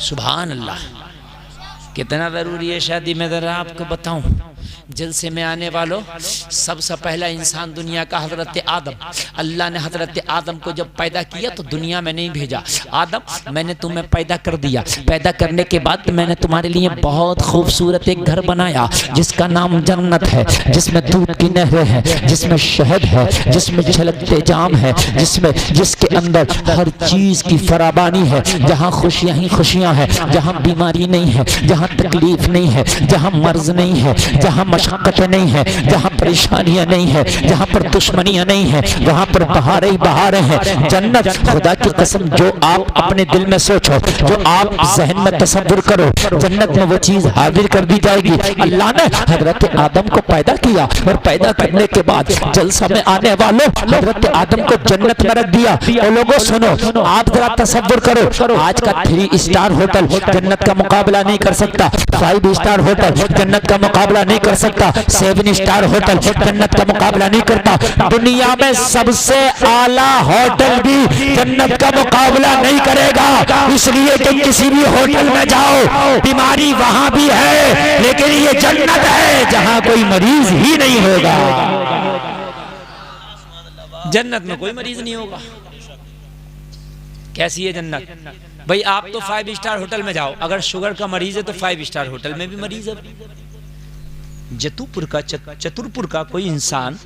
सुभान अल्लाह। कितना ज़रूरी है शादी में, ज़रा आपको बताऊं। जलसे में आने वालों, सबसे पहला इंसान दुनिया का हज़रत आदम। अल्लाह ने हज़रत आदम को जब पैदा किया तो दुनिया में नहीं भेजा। आदम, मैंने तुम्हें पैदा कर दिया। पैदा करने के बाद मैंने तुम्हारे लिए बहुत खूबसूरत एक घर बनाया जिसका नाम जन्नत है, जिसमें दूध की नहरें हैं, जिसमें शहद है, जिसमें छलकते जाम है, जिसके अंदर हर चीज़ की फराबानी है, जहाँ खुशियाँ ही खुशियाँ हैं, जहाँ बीमारी नहीं है, जहाँ तकलीफ नहीं है, जहाँ मर्ज नहीं है, जहाँ मशक्क़तें नहीं है, जहाँ परेशानियां नहीं है, जहाँ पर दुश्मनियां नहीं है, वहाँ पर बहारें ही बहारें हैं। जन्नत, खुदा की कसम, जो आप अपने दिल में सोचो, जो आप जहन में तसव्वुर करो, जन्नत में वो चीज हाजिर कर दी जाएगी। अल्लाह ने हजरत आदम को पैदा किया और पैदा करने के बाद जलसा में आने वालों हजरत आदम को जन्नत में रख दिया। और लोगों सुनो, आप जरा तसव्वुर करो, आज का 3 स्टार होटल जन्नत का मुकाबला नहीं कर सकता, 5 स्टार होटल जन्नत का मुकाबला नहीं कर सकता, 7 स्टार होटल जन्नत का मुकाबला नहीं करता। दुनिया में सबसे आला होटल भी जन्नत का मुकाबला नहीं करेगा, इसलिए कि किसी भी होटल में जाओ बीमारी वहां भी है, लेकिन ये जन्नत है जहां कोई मरीज ही नहीं होगा। जन्नत में कोई मरीज नहीं होगा। कैसी है जन्नत? भाई आप तो 5 स्टार होटल में जाओ, अगर शुगर का मरीज है तो 5 स्टार होटल में भी मरीज है। चतुरपुर का कोई इंसान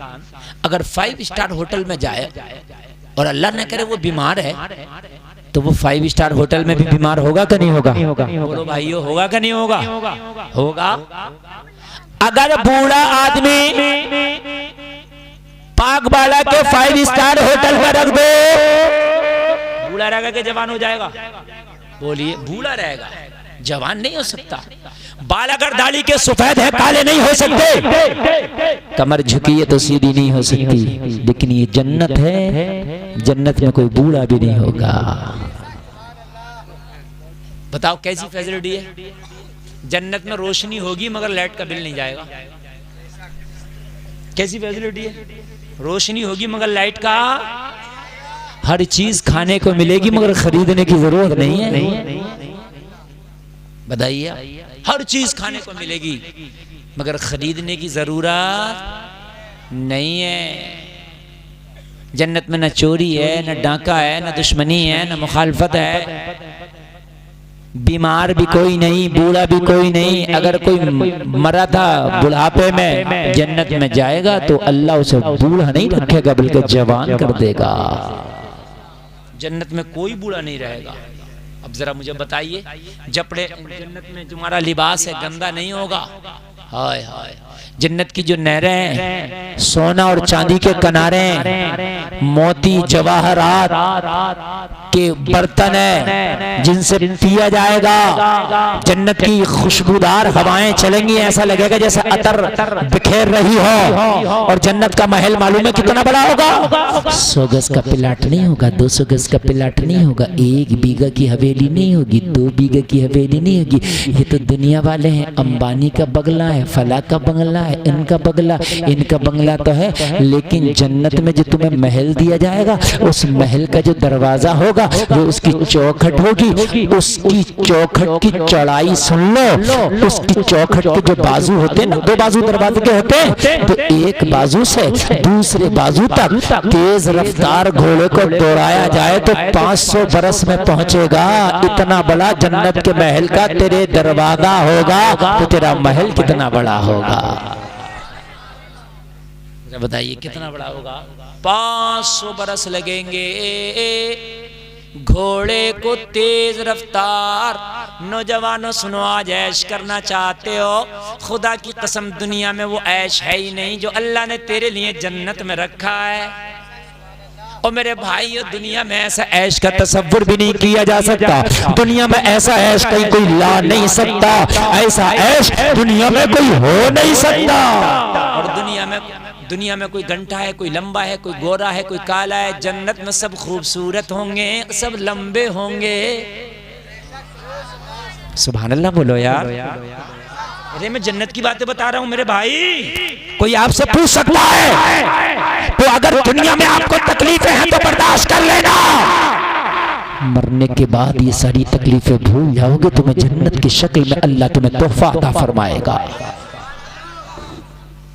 अगर 5 स्टार होटल में जाए और अल्लाह न करे वो बीमार है, तो वो 5 स्टार होटल में भी बीमार होगा कि नहीं होगा? बोलो भाइयों, होगा कि नहीं होगा? होगा। अगर बूढ़ा आदमी पाक बाला के 5 स्टार होटल में रख दो, बूढ़ा रहेगा कि जवान हो जाएगा? बोलिए, बूढ़ा रहेगा, जवान नहीं हो सकता। बाल अगर दाढ़ी के सफेद है, काले नहीं हो सकते। कमर झुकी है तो सीधी नहीं हो सकती। लेकिन ये जन्नत है, जन्नत में कोई बूढ़ा भी नहीं होगा। बताओ कैसी फैसिलिटी है? जन्नत में रोशनी होगी मगर लाइट का बिल नहीं जाएगा। कैसी फैसिलिटी है? रोशनी होगी मगर लाइट का, हर चीज खाने को मिलेगी मगर खरीदने की जरूरत नहीं है। बताइए, हर चीज खाने को मिलेगी मगर खरीदने की जरूरत नहीं है। जन्नत में न चोरी है, न डाका है, न दुश्मनी है, न मुखालफत है। बीमार भी कोई नहीं, बूढ़ा भी कोई नहीं। अगर कोई मरा था बुढ़ापे में, जन्नत में जाएगा तो अल्लाह उसे बूढ़ा नहीं रखेगा बल्कि जवान कर देगा। जन्नत में कोई बूढ़ा नहीं रहेगा। अब जरा मुझे बताइए, जन्नत में तुम्हारा लिबास है गंदा नहीं होगा। हाय हाय, जन्नत की जो नहरें हैं, सोना और चांदी के किनारे, मोती जवाहरात के बर्तन है जिनसे पिया जाएगा। जन्नत की खुशबूदार हवाएं चलेंगी, ऐसा लगेगा जैसे अतर बिखेर रही हो। और जन्नत का महल मालूम है कितना बड़ा होगा? 100 गज का प्लाट नहीं होगा, 200 गज का प्लाट नहीं होगा, 1 बीघा की हवेली नहीं होगी, 2 बीघा की हवेली नहीं होगी। ये तो दुनिया वाले हैं, अंबानी का बंगला है, फला का बंगला है, इनका बंगला तो है, लेकिन जन्नत में जो तुम्हें महल दिया जाएगा, उस महल का जो दरवाजा होगा, जो उसकी चौखट होगी, उसकी चौखट की चौड़ाई सुन लो। उसकी चौखट के जो बाजू होते हैं ना, 2 बाजू दरवाजे के होते हैं, तो एक बाजू से दूसरे बाजू तक तेज रफ्तार घोड़े को दौड़ाया जाए तो 500 बरस में पहुंचेगा। इतना बड़ा जन्नत के महल का तेरे दरवाजा होगा, तो तेरा महल कितना बड़ा होगा? बताइए कितना बड़ा होगा? 500 बरस लगेंगे घोड़े को तेज रफ्तार। नौजवानों सुनो, आज ऐश करना चाहते हो, खुदा की कसम दुनिया में वो ऐश है ही नहीं जो अल्लाह ने तेरे लिए जन्नत में रखा है। और मेरे भाइयों, दुनिया में ऐसा ऐश का तसव्वुर भी नहीं किया जा सकता। दुनिया में ऐसा ऐश कहीं कोई ला नहीं सकता, ऐसा ऐश दुनिया में कोई हो नहीं सकता। और दुनिया में कोई घंटा है, कोई लंबा है, कोई गोरा है, कोई काला है। जन्नत में सब खूबसूरत होंगे, सब लंबे होंगे। सुभान अल्लाह बोलो यार। अरे मैं जन्नत की बातें बता रहा हूँ मेरे भाई। कोई आपसे पूछ सकता है तो अगर दुनिया में आपको तकलीफें हैं तो बर्दाश्त कर लेना, मरने के बाद ये सारी तकलीफें भूल जाओगे, तुम्हें जन्नत की शक्ल में अल्लाह तुम्हें तोहफा अता फरमाएगा।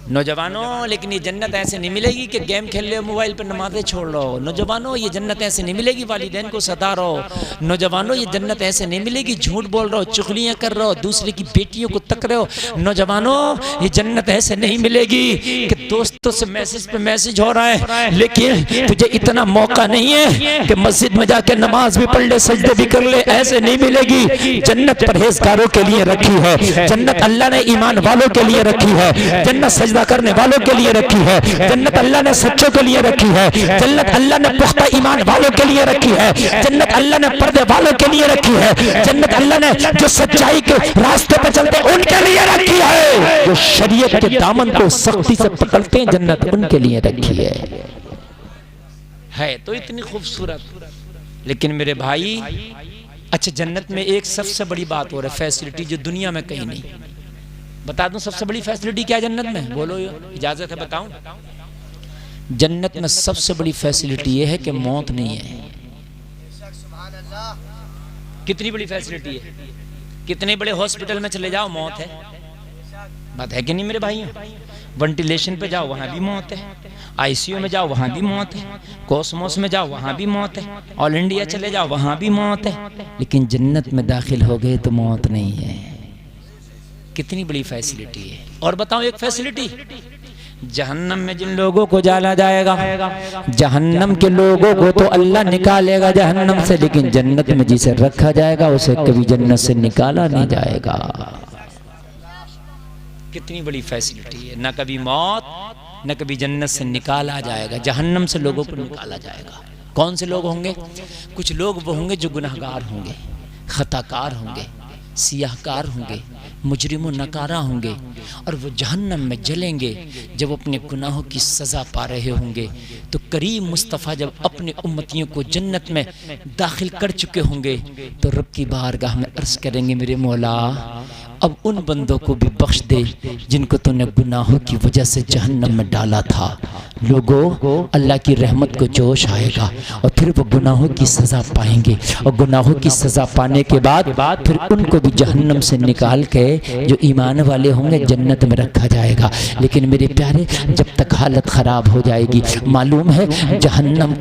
नौजवानों, लेकिन ये जन्नत ऐसे नहीं मिलेगी कि गेम खेल रहे हो, मोबाइल पर नमाजें छोड़ लो। नौजवानों, ये जन्नत ऐसे नहीं मिलेगी वालिदैन को सता रहो। नौजवानों, ये जन्नत ऐसे नहीं मिलेगी झूठ बोल रहे हो, चुगलियां कर रहे हो, दूसरे की बेटियों को तक रहे हो। नौजवानों, ये जन्नत ऐसे नहीं मिलेगी कि दोस्तों से मैसेज पे मैसेज हो रहा है लेकिन तुझे इतना मौका नहीं है कि मस्जिद में जाकर नमाज भी पढ़ ले, सजदे भी कर ले। ऐसे नहीं मिलेगी। जन्नत परहेजगारों के लिए रखी है, जन्नत अल्लाह ने ईमान वालों के लिए रखी है, जन्नत सजदा करने वालों के लिए रखी है, जन्नत अल्लाह ने सच्चों के लिए रखी है, जन्नत अल्लाह ने पुख्ता ईमान वालों के लिए रखी है, जन्नत अल्लाह ने पर्दे वालों के लिए रखी है, जन्नत अल्लाह ने जो सच्चाई के रास्ते पर चलते हैं उनके लिए रखी है, जो शरीयत के दामन को सख्ती से पकड़ते हैं जन्नत उनके लिए रखी है। तो इतनी खूबसूरत। लेकिन मेरे भाई, अच्छा, जन्नत में एक सबसे बड़ी बात हो रही है, फैसिलिटी जो दुनिया में कहीं नहीं। बता दूं सबसे बड़ी फैसिलिटी क्या है जन्नत में? बोलो, इजाजत है बताऊं? जन्नत में सबसे बड़ी फैसिलिटी यह है कि मौत नहीं है। कितनी बड़ी फैसिलिटी है? कितने बड़े हॉस्पिटल में चले जाओ मौत है। बात है कि नहीं मेरे भाइयों? वेंटिलेशन पे जाओ वहां भी मौत है, आईसीयू में जाओ वहां भी मौत है, कोसमोस में जाओ वहां भी मौत है, ऑल इंडिया चले जाओ वहां भी मौत है। लेकिन जन्नत में दाखिल हो गए तो मौत नहीं है। कितनी बड़ी फैसिलिटी है। और बताओ एक फैसिलिटी, जहन्नम में जिन लोगों को डाला जाएगा, जहन्नम के लोगों को तो अल्लाह निकालेगा जहन्नम से, लेकिन जन्नत में जिसे रखा जाएगा उसे कभी जन्नत से निकाला नहीं जाएगा। कितनी बड़ी फैसिलिटी है। न कभी मौत न कभी जन्नत से निकाला जाएगा, जहन्नम से लोगों को निकाला जाएगा। कौन से लोग होंगे? कुछ लोग वो होंगे जो गुनाहगार होंगे, खताकार होंगे, सियाहकार होंगे, मुजरिम नकारा होंगे, और वो जहन्नम में जलेंगे। जब अपने गुनाहों की सज़ा पा रहे होंगे तो करीम मुस्तफ़ा जब अपने उम्मतियों को जन्नत में दाखिल कर चुके होंगे तो रब की बारगाह में अर्ज़ करेंगे, मेरे मौला अब उन बंदों को भी बख्श दे जिनको तूने गुनाहों की वजह से जहन्नम में डाला था। लोगों, अल्लाह की रहमत को जोश आएगा और फिर वो गुनाहों की सज़ा पाएंगे, और गुनाहों की सज़ा पाने के बाद फिर उनको भी जहन्नम से निकाल के जो ईमान वाले होंगे जन्नत में रखा जाएगा। लेकिन मेरे प्यारे, जब तक हालत ख़राब हो जाएगी, मालूम है जहन्नम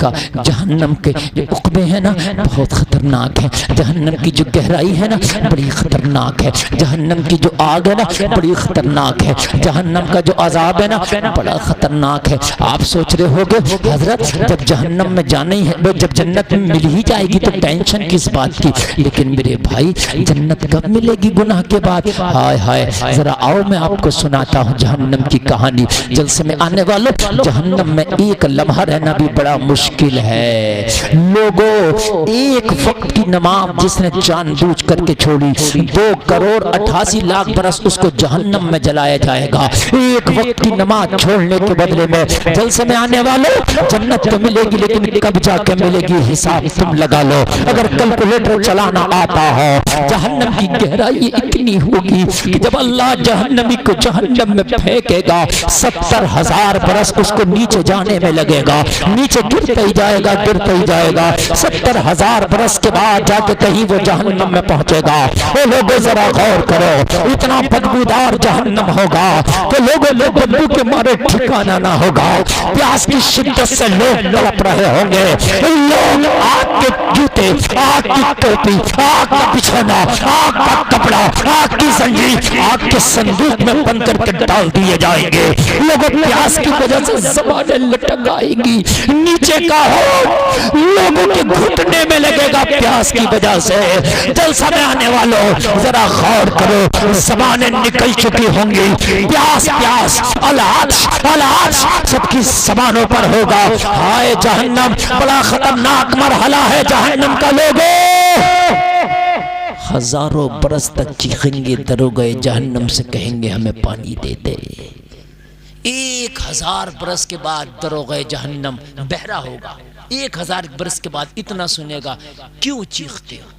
के जो उक़बे हैं ना बहुत ख़तरनाक है, जहन्नम की जो गहराई है ना बड़ी ख़तरनाक है, जहन्नम की जो आग है ना बड़ी ख़तरनाक है, जहन्नम का जो अज़ाब है ना बड़ा ख़तरनाक है। आप सोच रहे होगे हजरत जब जहन्नम में जाना ही है, जब जन्नत में मिल ही जाएगी तो टेंशन किस बात की। लेकिन मेरे भाई, जन्नत कब मिलेगी गुनाह के बाद? हाय हाय, जरा आओ मैं आपको सुनाता हूँ जहन्नम की कहानी। जलसे में आने वालों, जहन्नम में एक लम्हा रहना भी बड़ा मुश्किल है। लोगों, एक वक्त की नमाज जिसने जानबूझ करके छोड़ी, 2,88,00,000 बरस उसको जहन्नम में जलाया जाएगा। एक वक्त की नमाज छोड़ने के बदले में जलसे में आने वालों, जन्नत तो मिलेगी लेकिन कब जाके मिलेगी हिसाब तुम लगा लो। अगर कैलकुलेटर चलाना आता हो, जहन्नम की गहराई इतनी होगी कि जब अल्लाह जहन्नमी को जहन्नम में फेंकेगा 70,000 बरस उसको नीचे जाने में लगेगा, नीचे गिरते ही जाएगा, गिरते ही जाएगा। 70,000 बरस के बाद जाके कहीं वो जहन्नम में पहुंचेगा। ओ लोगों जरा गौर करो, इतना बदबूदार जहन्नम होगा कि लोगों बदबू के मारे ठिकाना ना होगा। प्यास की शिद्दत से लोग तड़प रहे होंगे, लोग आग के जूते, आग की टोपी, आग का बिछौना, आग का कपड़ा, आग की जंजीर, आग के संदूक में बंद करके डाल दिए जाएंगे। लोगों प्यास की वजह से ज़बानें लटक आएंगी, नीचे का हो लोगों के घुटने में लगेगा प्यास की वजह से। जलसा में आने वालों जरा गौर करो, ज़बानें निकल चुकी होंगी, प्यास प्यास, अलाश अलाश सबकी ज़बानों पर होगा। हाय जहन्नम, बड़ा खतरनाक मरहला है जहन्नम का। लोगों हजारों बरस तक चीखेंगे दरोगे जहन्नम से, कहेंगे हमें पानी दे दे। 1000 बरस के बाद दरोगे जहन्नम बहरा होगा। 1000 बरस के बाद इतना सुनेगा, क्यों चीखते हो?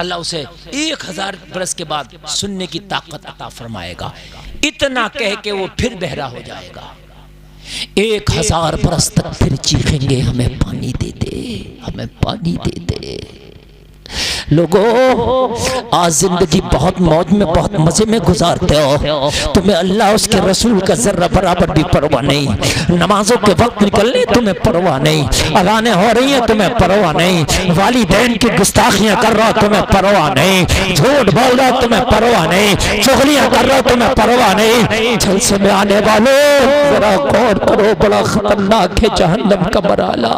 अल्लाह उसे 1000 बरस के बाद सुनने की ताकत अता फरमाएगा। इतना कह के वो फिर बहरा हो जाएगा। 1000 बरस तक फिर चीखेंगे हमें पानी दे दे। हमें पानी दे दे। लोगों, आज जिंदगी बहुत मौज में बहुत मजे में गुजारते हो, तुम्हें अल्लाह उसके रसूल का जर्रा बराबर भी परवाह नहीं। नमाजों के वक्त निकलने तुम्हें परवाह नहीं, अज़ानें हो रही हैं तुम्हें परवाह नहीं, वालिदैन की गुस्ताखियां कर रहा तुम्हें परवाह नहीं, झूठ बोल रहा तुम्हें परवाह नहीं, चुगलियां कर रहा तुम्हें परवाह नहीं। जलसे में आने वालों जरा गौर करो, बड़ा खतरनाक है जहन्नम का मराला।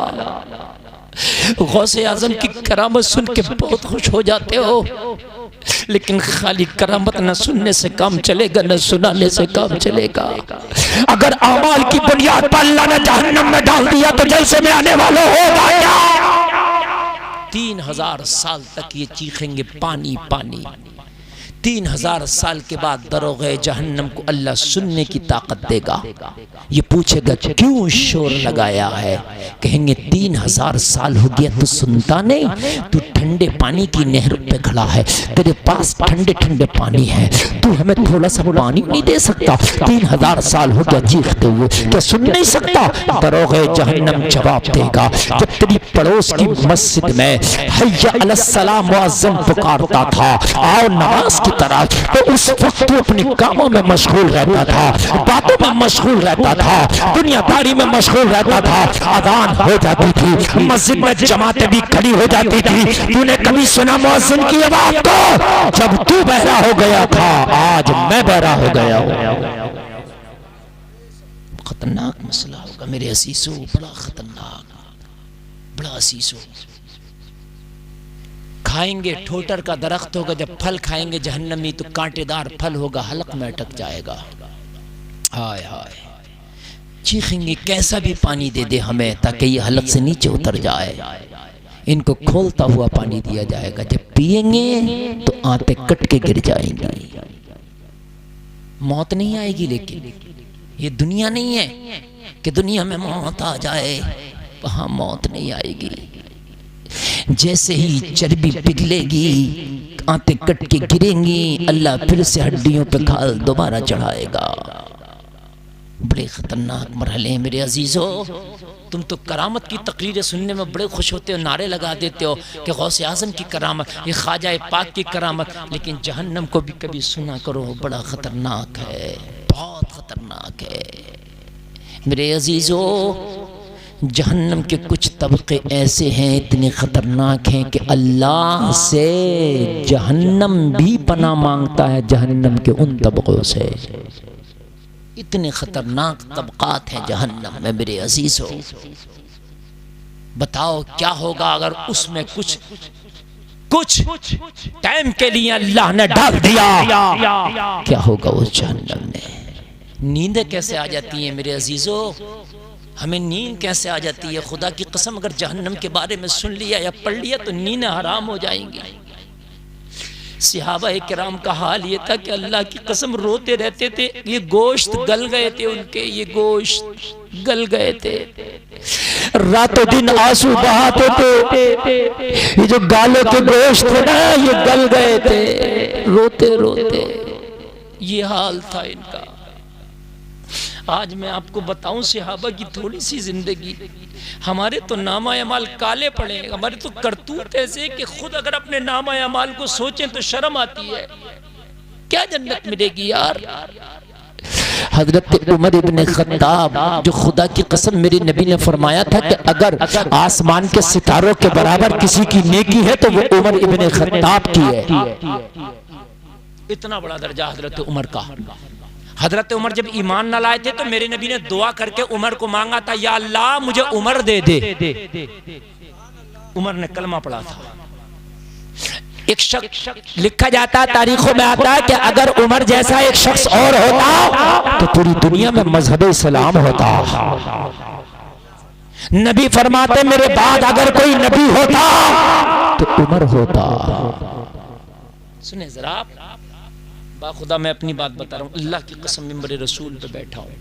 गौसे आजम की करामत सुन के बहुत खुश हो जाते हो, लेकिन खाली करामत न सुनने से काम चलेगा, न सुनाने से काम चलेगा। अगर अमाल की बुनियाद पर अल्लाह ने जहन्नम में डाल दिया तो जलसे में आने वालों होगा क्या? 3000 साल तक ये चीखेंगे पानी पानी। 3000 साल के बाद दरोगे जहन्नम को अल्लाह सुनने की ताकत देगा। ये पूछेगा क्यों शोर लगाया है? कहेंगे 3000 साल हो गया तू सुनता नहीं, तू ठंडे पानी की नहर पे खड़ा है, तेरे पास ठंडे ठंडे पानी है, तू हमें थोड़ा सा पानी नहीं दे सकता? 3000 साल हो गया चीखते हुए, क्या सुन नहीं सकता? दरोगे जहन्नम जवाब देगा, जब तेरी पड़ोस की मस्जिद में हय्या अलस सलाम मुअज्जिन पुकारता था, आओ नमाज की तरफ, तो उस वक्त तू अपने कामों में मशगूल रहता था, बातों में मशगूल रहता था, दुनियादारी में मशगूल रहता था। अजान हो जाती थी, मस्जिद में जमातें भी खड़ी हो जाती थी, तूने कभी सुना मुअज्जिन की आवाज को? जब तू बहरा हो गया था, आज मैं बहरा हो गया हूं। खतरनाक मसला होगा मेरे असीसो, बड़ा खतरनाक, बड़ा असीसो। खाएंगे ठोटर का दरख्त होगा, जब फल खाएंगे जहन्नमी तो कांटेदार फल होगा, हलक में अटक जाएगा। हाय हाय, चीखेंगे कैसा भी पानी दे दे हमें ताकि ये हलक से नीचे उतर जाए। इनको खोलता हुआ पानी दिया जाएगा, जब पिएंगे तो आंतें कट के गिर जाएंगी। मौत नहीं आएगी, लेकिन ये दुनिया नहीं है कि दुनिया में मौत आ जाए, वहां मौत नहीं आएगी। जैसे ही चर्बी पिघलेगी, आंतें कट के गिरेंगी, अल्लाह फिर से हड्डियों पे खाल दोबारा चढ़ाएगा। बड़े खतरनाक मरहले हैं मेरे अजीजों। तुम तो करामत की तकरीरें सुनने में बड़े खुश होते हो, नारे लगा देते हो कि गौसे आजम की करामत, ये ख्वाजा पाक की करामत, लेकिन जहन्नम को भी कभी सुना करो, बड़ा खतरनाक है, बहुत खतरनाक है मेरे अजीजों। जहन्नम के कुछ तबके ऐसे हैं, इतने खतरनाक हैं कि अल्लाह से जहन्नम भी पनाह मांगता है, जहन्नम के उन तबकों से। इतने खतरनाक तबकात हैं जहन्नम में मेरे अजीजों। बताओ क्या होगा अगर उसमें कुछ टाइम के लिए अल्लाह ने डाल दिया, क्या होगा उस जहन्नम में? नींदें कैसे आ जाती हैं मेरे अजीजों, हमें नींद कैसे आ जाती है? खुदा की कसम अगर जहन्नम के बारे में सुन लिया या पढ़ लिया तो नींद हराम हो जाएंगी। सहाबा किराम का हाल ये था कि अल्लाह की कसम रोते रहते थे, ये गोश्त गल गए थे उनके, ये गोश्त गल गए थे, रातों दिन आंसू बहाते थे, ये जो गालों के गोश्त थे ना ये गल गए थे, रोते रोते ये हाल था इनका। आज मैं आपको बताऊं सहाबा की थोड़ी सी जिंदगी, हमारे तो नामा अमाल काले पड़े, हमारे तो करतूत ऐसे कि खुद अगर अपने नामा अमाल को सोचें तो शर्म आती है। क्या जन्नत मिलेगी यार। हजरत उमर इब्ने खत्ताब, जो खुदा की कसम मेरे नबी ने फरमाया था कि अगर आसमान के सितारों के बराबर किसी की नेकी है तो वो उमर इब्ने खत्ताब की है। इतना बड़ा दर्जा हजरत उमर का। हजरत उमर जब ईमान न लाए थे तो मेरे नबी ने दुआ करके उमर को मांगा था, या अल्लाह मुझे उमर दे दे। उमर ने कलमा पढ़ा था। एक शख्स लिखा जाता है, तारीखों में आता है कि अगर उमर जैसा एक शख्स और होता तो पूरी दुनिया में मजहब इस्लाम होता। नबी फरमाते मेरे बाद अगर कोई नबी होता तो उमर होता। सुने जरा, खुदा मैं अपनी बात बता रहा हूँ, अल्लाह की कसम मिंबर रसूल पे बैठा हूँ।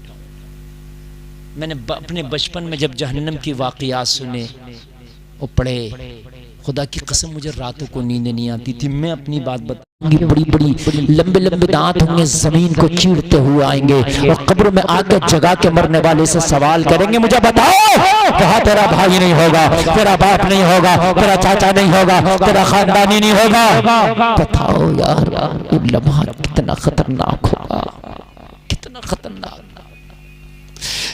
मैंने अपने बचपन में जब जहन्नम की वाक़ियात सुने, वो पढ़े, खुदा की कसम मुझे रातों को नींद नहीं आती थी। मैं अपनी बात बताऊंगी, बड़ी बड़ी लंबे लंबे दांत होंगे, जमीन को चीरते हुए आएंगे और कब्र में आकर जगा के मरने वाले से सवाल करेंगे, मुझे बताओ वहां तेरा भाई नहीं होगा, तेरा बाप नहीं होगा, तेरा चाचा नहीं होगा, तेरा खानदानी नहीं होगा, बताओ यार ये लम्हा कितना खतरनाक होगा, कितना खतरनाक।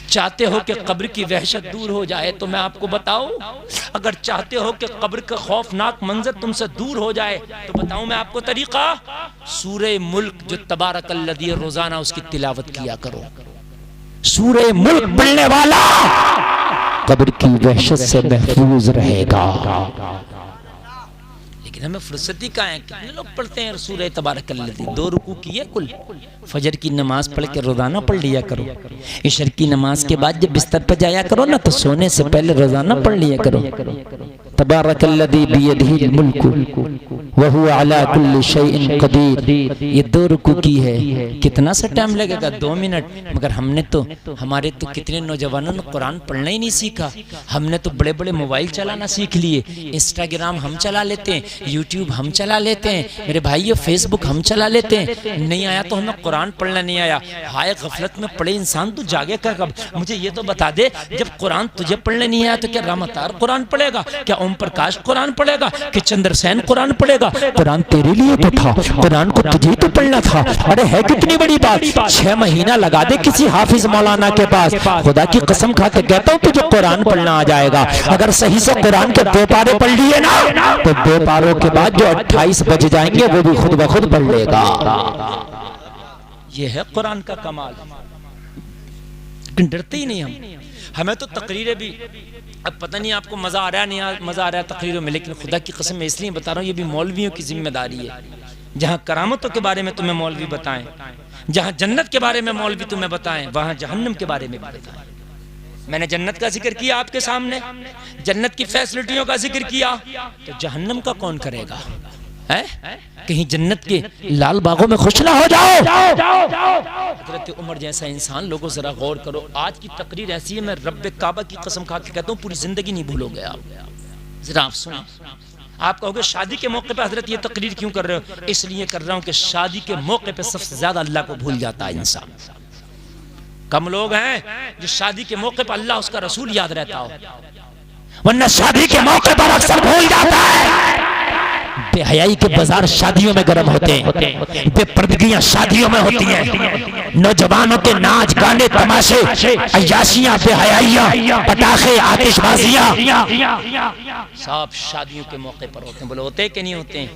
चाहते हो कि कब्र की वहशत दूर हो जाए तो मैं आपको बताऊं, अगर चाहते हो कि कब्र का खौफनाक मंजर तुमसे दूर हो जाए तो बताऊं मैं आपको तरीका, सूरे मुल्क जो तबारकल्लज़ी रोजाना उसकी तिलावत किया करो। सूरे मुल्क पढ़ने वाला कब्र की वहशत से महफूज रहेगा। लेकिन हमें फुर्सती कहाँ है? कितने लोग पढ़ते हैं सूरह तबारकल्लज़ी? 2 रुकू किए कुल। फजर की नमाज पढ़ के रोजाना पढ़ लिया करो। इशर की नमाज के बाद जब बिस्तर पर जाया करो ना तो सोने से पहले रोजाना पढ़ लिया करो, तबारकल्लज़ी बियदिहिल मुल्कु व हुवा अला कुल्लि शैइन क़दीर। ये 2 रुकू की है। कितना सा टाइम लगेगा? 2 मिनट। मगर हमने तो, हमारे तो कितने नौजवानों ने कुरान पढ़ना ही नहीं सीखा। हमने तो बड़े बड़े मोबाइल चलाना सीख लिए, इंस्टाग्राम हम चला लेते हैं, यूट्यूब हम चला लेते हैं, मेरे भाइयों फेसबुक हम चला लेते हैं। नहीं आया तो हमें कुरान पढ़ना नहीं आया। हाय गफलत में पड़े इंसान, तू जागेगा कब? मुझे ये तो बता दे, जब कुरान तुझे पढ़ने नहीं आया तो क्या रामतार कुरान पढ़ेगा, क्या ओम प्रकाश कुरान पढ़ेगा, कि चंद्रसेन कुरान पढ़ेगा? कुरान तेरे लिए तो था, कुरान को तुझे तो पढ़ना था। अरे है कितनी बड़ी बात, 6 महीना लगा दे किसी हाफिज मौलाना के पास, खुदा की कसम खा के कहता हूँ तुझे कुरान पढ़ना आ जाएगा। अगर सही से कुरान के 2 पारे पढ़ लिए ना तो 2 पारों के बाद जो 28 बज जाएंगे वो भी खुद ब खुद पढ़ लेगा। ये है कुरान का कमाल। डरते ही नहीं हम। हमें तो तकरीरें भी, अब पता नहीं आपको मजा आ रहा है नहीं मजा आ रहा है तकरीरों में, लेकिन खुदा की कसम मैं इसलिए बता रहा हूँ, ये भी मौलवियों की जिम्मेदारी है। जहाँ करामतों के बारे में तुम्हें मौलवी बताएं, जहाँ जन्नत के बारे में मौलवी तुम्हें बताएं, वहाँ जहन्नम के बारे में भी बताएं। मैंने जन्नत का जिक्र किया आपके सामने, जन्नत की फैसिलिटियों का जिक्र किया, तो जहन्नम का कौन करेगा? है कहीं जन्नत के लाल बागों में खुश ना हो जाओ। हजरत उमर जैसा इंसान, लोगों जरा गौर करो, आज की तकरीर ऐसी है, मैं रब्बे काबा की कसम खा के कहता हूँ पूरी जिंदगी नहीं भूलोगे आप। जरा आप सुनो, आप कहोगे शादी के मौके पे हजरत ये तकरीर क्यों कर रहे हो? इसलिए कर रहा हूँ कि शादी के मौके पे सबसे ज्यादा अल्लाह को भूल जाता है इंसान। कम लोग हैं जो शादी के मौके पर अल्लाह उसका रसूल याद रहता हो, वरना शादी के मौके पर अक्सर भूल जाता है। बेहयाई के बाजार शादियों में गर्म होते हैं, बेपर्दगियां शादियों में होती हैं, नौजवानों के नाच गाने तमाशे अय्याशियां बेहयाइयां पटाखे आतिशबाजियां सब शादियों के मौके पर होते हैं। बोले होते कि नहीं होते हैं?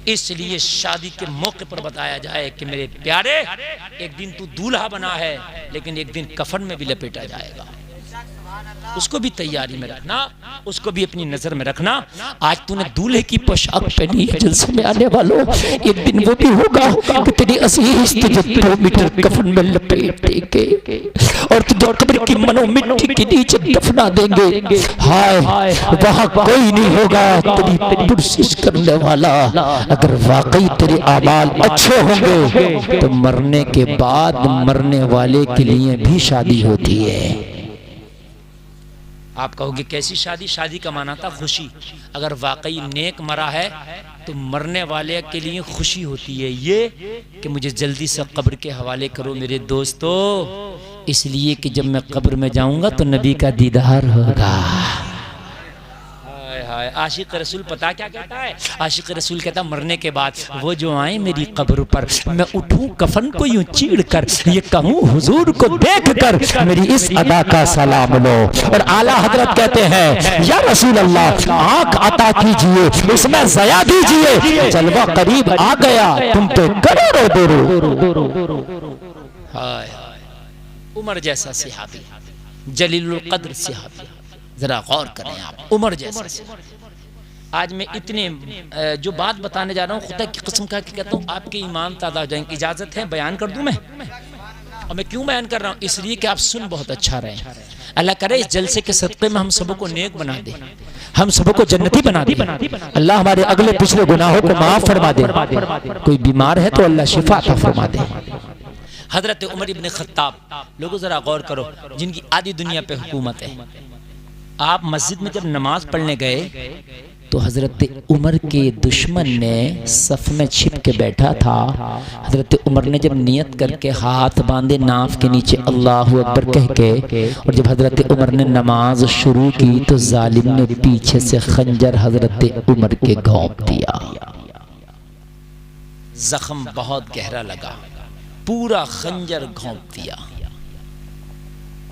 इसलिए शादी के मौके पर बताया जाए कि मेरे प्यारे, एक दिन तू दूल्हा बना है लेकिन एक दिन कफन में भी लपेटा जाएगा। उसको भी तैयारी में रखना, उसको भी अपनी नजर में रखना। आज तूने दूल्हे की पोशाक पहनी है, जलसे में आने वालों एक दिन वो भी होगा कि तेरी अजीज तुझे 2 मीटर कफन में लपेट देंगे और तुझे कब्र की मनो मिट्टी के नीचे दफना देंगे। हाय वहां कोई नहीं होगा तेरी पुरसिश करने वाला। अगर वाकई तेरे आमाल अच्छे होंगे तो मरने के बाद मरने वाले के लिए भी शादी होती है। आप कहोगे कैसी शादी? शादी का माना था खुशी। अगर वाकई नेक मरा है तो मरने वाले के लिए खुशी होती है ये कि मुझे जल्दी से कब्र के हवाले करो मेरे दोस्तों, इसलिए कि जब मैं कब्र में जाऊंगा तो नबी का दीदार होगा। आशिक रसूल पता क्या कहता है? आशिक रसूल कहता मरने के बाद वो जो आए मेरी कब्र पर, मैं उठूं कफन को यूं चीड़ कर, ये कहूं हुजूर को देख कर मेरी इस अदा का सलाम लो। और आला हजरत कहते हैं या रसूल अल्लाह आंख अता कीजिए, उसमें ज़या दीजिए, जलवा करीब आ गया तुम पे करोड़ों दो। हाय उमर जैसा सहाबी, जलीलुल कद्र सहाबी, जरा गौर करें आप, उमर जैसा। आज मैं इतने जो बात बताने जा रहा हूँ खुदा की कसम खा के कहता हूँ आपके ईमान ताज़ा हो जाएंगे। इजाजत है बयान कर दूं मैं? और मैं क्यों बयान कर रहा हूँ? इसलिए कि आप सुन बहुत अच्छा रहे। अल्लाह करे इस जलसे के सदक़े में हम सबको नेक बना दे, हम सबको जन्नती बना दे। अल्लाह हमारे अगले पिछले गुनाहों को माफ फरमा दे। कोई बीमार है तो अल्लाह शिफा अता फरमा दे। हजरत उमर इब्न खत्ताब, लोगों जरा गौर करो, जिनकी आधी दुनिया पे हुकूमत है। आप मस्जिद में जब नमाज पढ़ने गए तो हज़रत उमर के दुश्मन ने सफ़ में छिप के बैठा था। हज़रत उमर ने जब नियत करके हाथ बांधे नाफ के नीचे अल्लाहु अकबर कह के, और जब हज़रत उमर ने नमाज शुरू की तो जालिम ने पीछे से खंजर हज़रत उमर के घोंप दिया। जख्म बहुत गहरा लगा, पूरा खंजर घोंप दिया।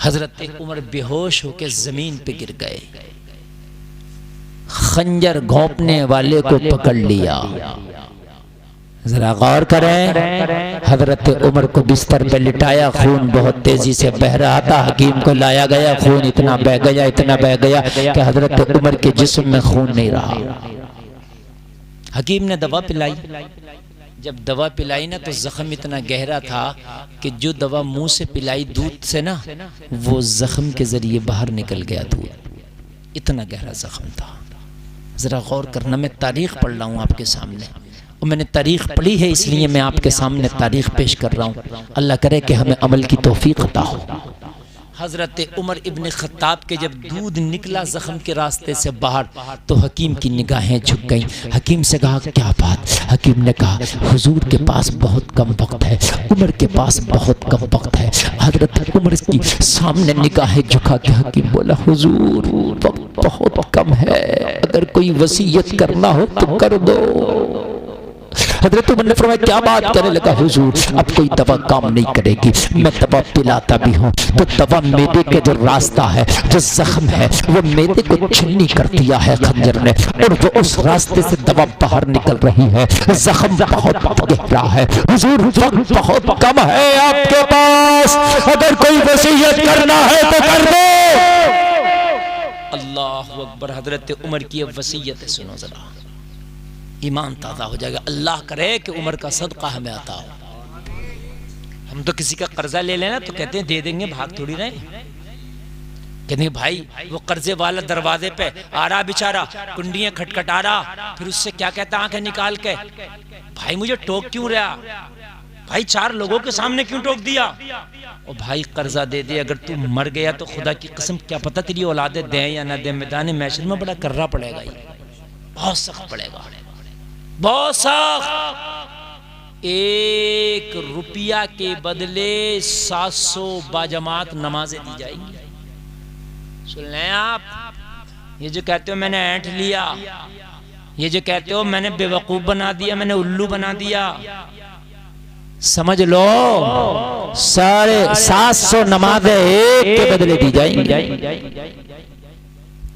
हज़रत उमर बेहोश होकर ज़मीन पे गिर गए। खंजर घोंपने वाले को पकड़ लिया। जरा गौर करें, हजरत उमर को बिस्तर पे लिटाया, खून बहुत तेजी से बह रहा था। हकीम को लाया गया, खून इतना बह गया कि हजरत उमर के जिस्म में खून नहीं रहा। हकीम ने दवा पिलाई। जब दवा पिलाई ना तो जख्म इतना गहरा था कि जो दवा मुंह से पिलाई दूध से ना, वो जख्म के जरिए बाहर निकल गया दूध। इतना गहरा जख्म था। जरा गौर करना, मैं तारीख पढ़ रहा हूँ आपके सामने, और मैंने तारीख पढ़ी है इसलिए मैं आपके सामने तारीख पेश कर रहा हूँ। अल्लाह करे कि हमें अमल की तौफीक अता हो। हज़रत उमर इब्न खत्ताब के जब दूध निकला ज़ख्म के रास्ते से बाहर तो हकीम की निगाहें झुक गईं। हकीम से कहा क्या बात? हकीम ने कहा हुजूर के पास बहुत कम वक्त है, उमर के पास बहुत कम वक्त है। हज़रत उमर की सामने निगाहें झुका के हकीम बोला हुजूर वक्त बहुत कम है, अगर कोई वसीयत करना हो तो कर दो। हज़रत उमर ने फरमाया क्या बात करने लगा? हुजूर अब कोई दवा काम नहीं करेगी, मैं दवा पिलाता भी हूँ तो दवा मैदे के जो रास्ता है, जो जख्म है, वो मैदे को छन्नी कर दिया है खंजर ने, और वो उस रास्ते से दवा बाहर निकल रही है। जख्म बहुत गहरा है। हुजूर वक्त बहुत कम है आपके पास, अगर कोई वसीयत करना है तो कर दो। अल्लाह अकबर। हज़रत उमर की वसीयत सुनो जरा, ईमान ताज़ा हो जाएगा। अल्लाह करे कि उमर का सदका हमें आता हो। हम तो किसी का कर्जा ले लेना तो कहते हैं दे देंगे, भाग थोड़ी रहे। कहते हैं भाई वो कर्जे वाला दरवाजे पे आ रहा बेचारा, कुंडियां खटखटा रहा, फिर उससे क्या कहता आंखें निकाल के, भाई मुझे टोक क्यों रहा? भाई 4 लोगों के सामने क्यों टोक दिया? और भाई कर्जा दे दे, अगर तू मर गया तो खुदा की कसम क्या पता तेरी औलादे दें या ना दें, मैदान महशर में बड़ा कर्रा पड़ेगा, ये बहुत सख्त पड़ेगा, बहुत सख्त। 1 रुपया के बदले 700 बाजमात नमाजें दी जाएंगी। सुन लें आप, ये जो कहते हो मैंने ऐंठ लिया, ये जो कहते हो मैंने बेवकूफ बना दिया, मैंने उल्लू बना दिया, समझ लो 750 नमाजें एक के बदले दी जाएंगी।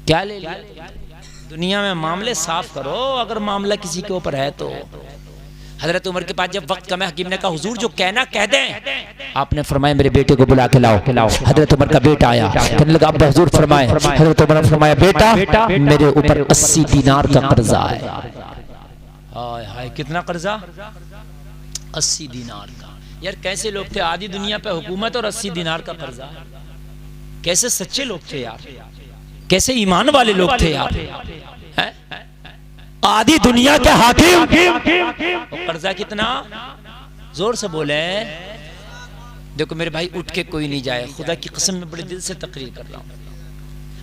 क्या ले लिया? दुनिया में मामले साफ करो, अगर मामला किसी के ऊपर है तो। हजरत उमर के पास जब वक्त कम है, हकीम ने कहा हुजूर जो कहना कह दें। आपने फरमाया मेरे बेटे को बुला के लाओ। हजरत उमर का बेटा आया, कहने लगा अब हुजूर फरमाए। हजरत उमर ने फरमाया बेटा मेरे ऊपर 80 दीनार का कर्जा है। हाय हाय, कितना कर्जा? 80 दीनार का। यार कैसे लोग थे, आधी दुनिया पे हुकूमत और 80 दीनार का कर्जा। कैसे सच्चे लोग थे यार, कैसे ईमान वाले लोग थे यार। आधी दुनिया के हाकिम, कर्जा कितना? जोर से बोले। देखो मेरे भाई, उठ के कोई नहीं जाए, खुदा की कसम में बड़े दिल से तकरीर कर रहा हूं।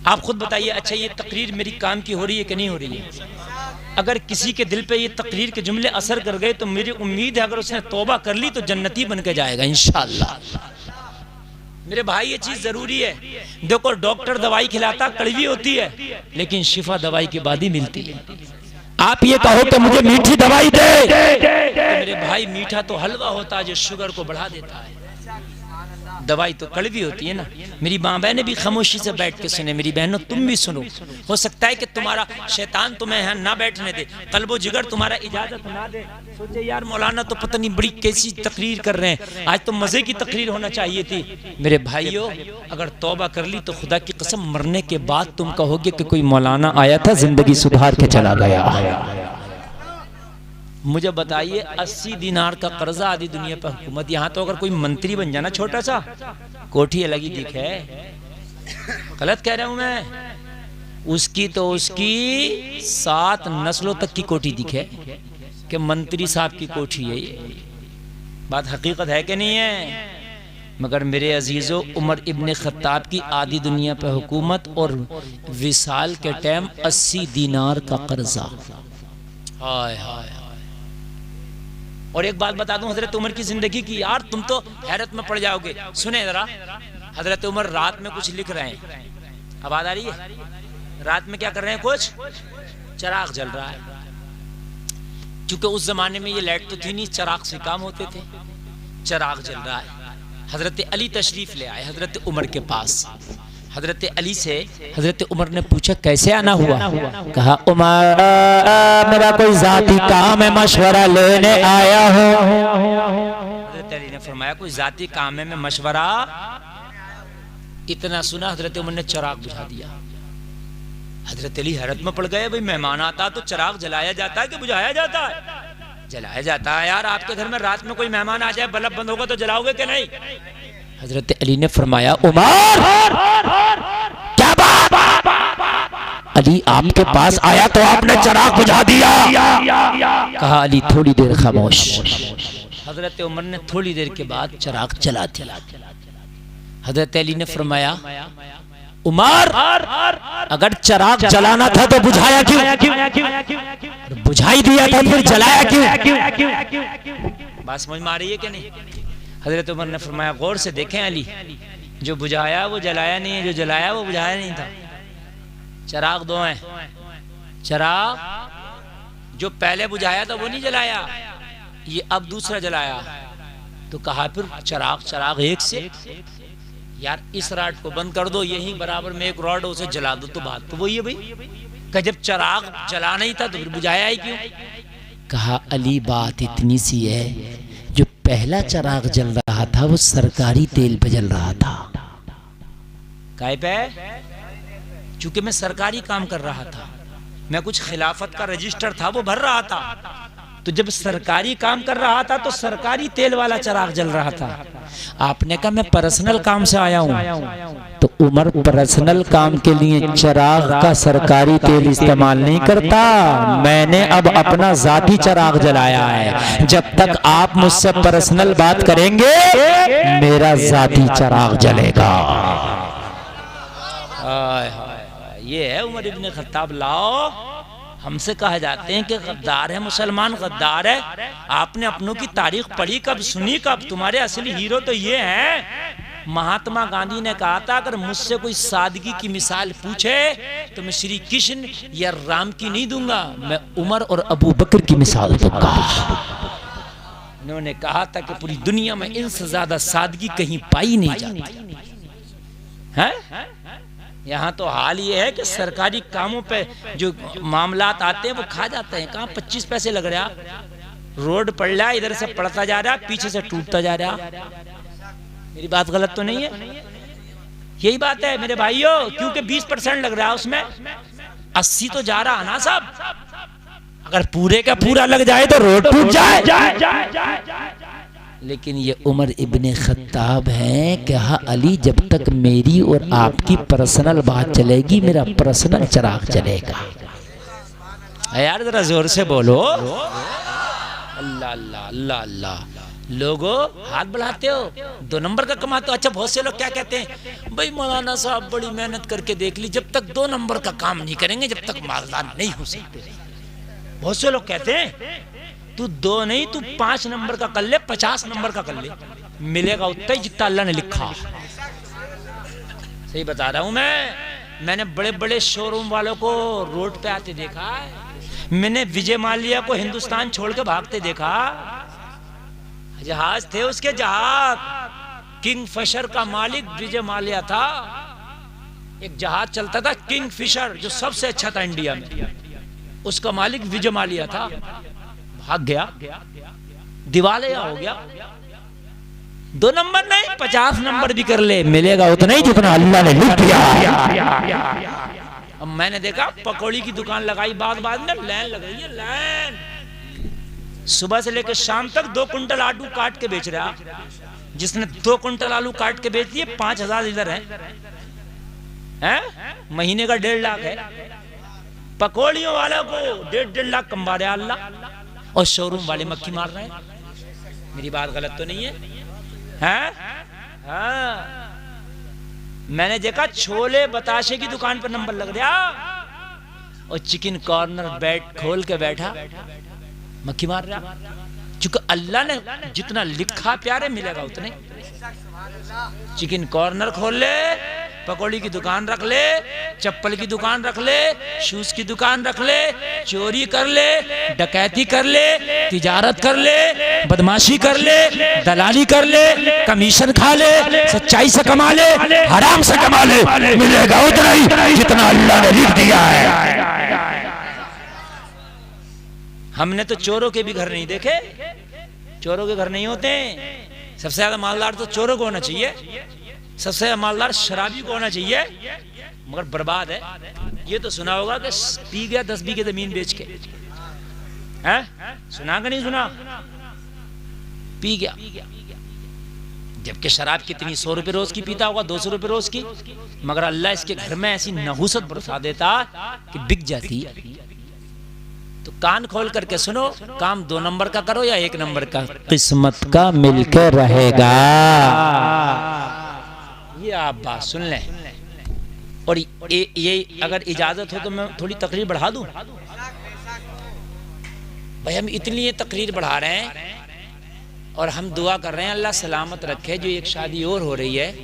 आप खुद बताइए, अच्छा ये तकरीर मेरी काम की हो रही है कि नहीं हो रही है? अगर किसी के दिल पे ये तकरीर के जुमले असर कर गए तो मेरी उम्मीद है अगर उसने तौबा कर ली तो जन्नती बन के जाएगा इंशाअल्लाह। मेरे भाई ये चीज जरूरी है। देखो डॉक्टर दवाई खिलाता कड़वी होती है, लेकिन शिफा दवाई के बाद ही मिलती है। आप ये कहो कि मुझे मीठी दवाई दे, तो मेरे भाई मीठा तो हलवा होता है जो शुगर को बढ़ा देता है, दवाई तो कड़वी होती है ना। मेरी माँ बहने भी खामोशी से बैठ के सुने, मेरी बहनों तुम भी सुनो। हो सकता है कि तुम्हारा शैतान तुम्हें यहाँ ना बैठने दे, कल्बो जिगर तुम्हारा इजाजत ना दे। सोचे यार मौलाना तो पता नहीं बड़ी कैसी तकरीर कर रहे हैं, आज तो मजे की तकरीर होना चाहिए थी। मेरे भाइयों अगर तौबा कर ली तो खुदा की कसम मरने के बाद तुम कहोगे कि कोई मौलाना आया था जिंदगी सुधार के चला गया। मुझे बताइए 80 दीनार का कर्जा, आधी दुनिया पर हुकूमत। यहाँ तो अगर कोई मंत्री बन जाना छोटा सा, कोठी अलग ही दिखे। गलत कह रहा हूं मैं? उसकी तो उसकी 7 नस्लों तक की कोठी दिखे कि मंत्री साहब की कोठी है। ये बात हकीकत है कि नहीं है? मगर मेरे अजीज़ों, उमर इब्ने खत्ताब की आधी दुनिया पे हुकूमत और विसाल के टाइम 80 दीनार का कर्जा। हाय हाय। और एक बात बता दूं हजरत उमर की जिंदगी की, यार तुम तो हैरत में पड़ जाओगे। सुने जरा, हजरत उमर रात में कुछ लिख रहे हैं। आवाज आ रही है? रात में क्या कर रहे हैं? कुछ चिराग जल रहा है। क्योंकि उस जमाने में ये लाइट तो थी नहीं, चिराग से काम होते थे। चिराग जल रहा है। हजरत अली तशरीफ ले आए हजरत उमर के पास। हजरत अली से हजरत उमर ने पूछा कैसे आना हुआ? कहा उमर मेरा कोई जाती काम है, मशवरा लेने आया हूँ। हजरत अली ने फरमाया कोई जाती काम है, मैं मशवरा। इतना सुना हजरत उमर ने चिराग बुझा दिया। हजरत अली हैरत में पड़ गए, भाई मेहमान आता तो चिराग जलाया जाता है कि बुझाया जाता है? जलाया जाता है यार। आपके घर में रात में कोई मेहमान आ जाए, बल्ब बंद होगा तो जलाओगे कि नहीं? हजरत अली ने फरमाया उमर क्या बात? अली आपके पास आया तो आपने चिराग बुझा दिया। कहा अली थोड़ी देर खामोश। हजरत उमर ने थोड़ी देर के बाद चिराग जला दिया। हजरत अली ने फरमाया उमर अगर चिराग जलाना था तो बुझाया क्यों? बुझाई दिया था फिर जलाया क्यों? बात समझ में आ रही है कि नहीं? हजरत उमर ने फरमाया गौर से देखें अली, जो बुझाया वो जलाया नहीं है, जो जलाया वो बुझाया नहीं था। चिराग दो हैं। चिराग जो पहले बुझाया था वो नहीं जलाया, ये अब दूसरा जलाया। तो कहा फिर चिराग एक से। यार इस रॉड को बंद कर दो, यही बराबर में एक रॉड उसे जला दो, तो बात तो वही है भाई। जब चिराग जला नहीं था तो फिर बुझाया ही क्यों? कहा अली बात इतनी सी है, जो पहला चिराग जल रहा था वो सरकारी तेल पे जल रहा था। काय पे? चूंकि मैं सरकारी काम कर रहा था, मैं कुछ खिलाफत का रजिस्टर था वो भर रहा था। तो जब सरकारी काम कर रहा था तो सरकारी तेल वाला चिराग जल रहा था। आपने कहा मैं पर्सनल काम से आया हूं, तो उमर पर्सनल काम के लिए चिराग का सरकारी तेल इस्तेमाल नहीं करता। मैंने अब अपना जाती चिराग जलाया है। जब तक आप मुझसे पर्सनल बात करेंगे मेरा जाती चिराग जलेगा। ये है उमर इब्ने खत्ताब। लाओ, हमसे कहा जाते हैं कि गद्दार है मुसलमान, गद्दार है। आपने अपनों की तारीख पढ़ी कब, सुनी कब? तुम्हारे असली हीरो तो ये हैं। महात्मा गांधी ने कहा था अगर मुझसे कोई सादगी की मिसाल पूछे तो मैं श्री कृष्ण या राम की नहीं दूंगा, मैं उमर और अबू बकर की मिसाल दूंगा। उन्होंने कहा था कि पूरी दुनिया में इनसे ज्यादा सादगी कहीं पाई नहीं जाती है। यहाँ तो हाल ये है कि सरकारी कामों पे जो मामलात आते हैं वो खा जाते हैं। कहाँ 25 पैसे लग रहा, रोड पड़ रहा है, इधर से पड़ता जा रहा, पीछे से टूटता जा रहा। मेरी बात गलत तो नहीं है? यही बात है मेरे भाइयों, क्योंकि 20% लग रहा है उसमें, 80 तो जा रहा ना साहब। अगर पूरे का पूरा लग जाए तो रोड टूट जाए। लेकिन ये उमर इब्ने खत्ताब हैं। कहा अली जब तक मेरी और आपकी पर्सनल बात चलेगी मेरा पर्सनल चिराग चलेगा। यार जरा जोर से बोलो अल्लाह अल्लाह अल्लाह अल्लाह। लोगों हाथ बढ़ाते हो, 2 नंबर का कमाते हो। अच्छा बहुत से लोग क्या कहते हैं, भाई मौलाना साहब बड़ी मेहनत करके देख ली, जब तक 2 नंबर का काम नहीं करेंगे जब तक मालदार नहीं हो सकते। बहुत से लोग कहते हैं तू 2 नहीं तू 5 नंबर का कर ले, 50 नंबर का कर ले, मिलेगा उतना ही जितना अल्लाह ने लिखा। सही बता रहा हूं मैंने बड़े बड़े शोरूम वालों को रोड पे आते देखा है। मैंने विजय माल्या को हिंदुस्तान छोड़ के भागते देखा। जहाज थे उसके, जहाज किंग फिशर का मालिक विजय माल्या था। एक जहाज चलता था किंग फिशर जो सबसे अच्छा था इंडिया में, उसका मालिक विजय माल्या था। भाग गया, दिवालिया हो गया। 2 नंबर नहीं 50 नंबर भी कर ले, मिलेगा उतना ही जितना अल्लाह ने लिख दिया। अब मैंने देखा पकौड़ी की दुकान लगाई, बाद में लाइन लग रही है, लाइन। सुबह से लेकर शाम तक 2 कुंटल आलू काट के बेच रहा। जिसने 2 कुंटल आलू काट के बेच दिए 5000 इधर है? महीने का 1.5 लाख है। पकौड़ियों वाला को 1.5 लाख कमा रहा अल्लाह, और शोरूम वाले मक्खी मार रहे हैं। मेरी बात गलत तो नहीं है? हाँ, मैंने देखा छोले बताशे की दुकान पर नंबर लग गया और चिकन कॉर्नर बेड खोल के बैठा मक्खी मार रहा। चूंकि अल्लाह ने जितना लिखा प्यारे मिलेगा उतने। चिकन कॉर्नर खोल ले, पकौड़ी की दुकान रख ले, चप्पल की दुकान रख ले, शूज की दुकान रख ले, चोरी कर ले, डकैती कर ले, तिजारत कर ले, बदमाशी कर ले, दलाली कर ले, कमीशन खा ले, सच्चाई से कमा ले, हराम से कमा ले, मिलेगा उतना ही जितना अल्लाह ने लिख दिया है। हमने तो चोरों के भी घर नहीं देखे, चोरों के घर नहीं होते। सबसे ज्यादा मालदार तो चोरों को होना चाहिए, सबसे ज्यादा मालदार शराबी को होना चाहिए, मगर बर्बाद है। ये तो सुना होगा कि पी गया 10 बीघे जमीन बेच के, है? सुना कि नहीं सुना? पी गया, जबकि शराब कितनी 100 रुपए रोज की पीता होगा, 200 रुपए रोज की, मगर अल्लाह इसके घर में ऐसी नहुसत बरसा देता कि बिक जाती। तो कान खोल करके सुनो, काम 2 नंबर का करो या 1 नंबर का, किस्मत का मिलकर रहेगा। ये आप बात सुन लें। और ये अगर इजाजत हो तो मैं थोड़ी तकरीर बढ़ा दूं। भाई हम इतनी तकरीर बढ़ा रहे हैं और हम दुआ कर रहे हैं अल्लाह सलामत रखे। जो एक शादी और हो रही है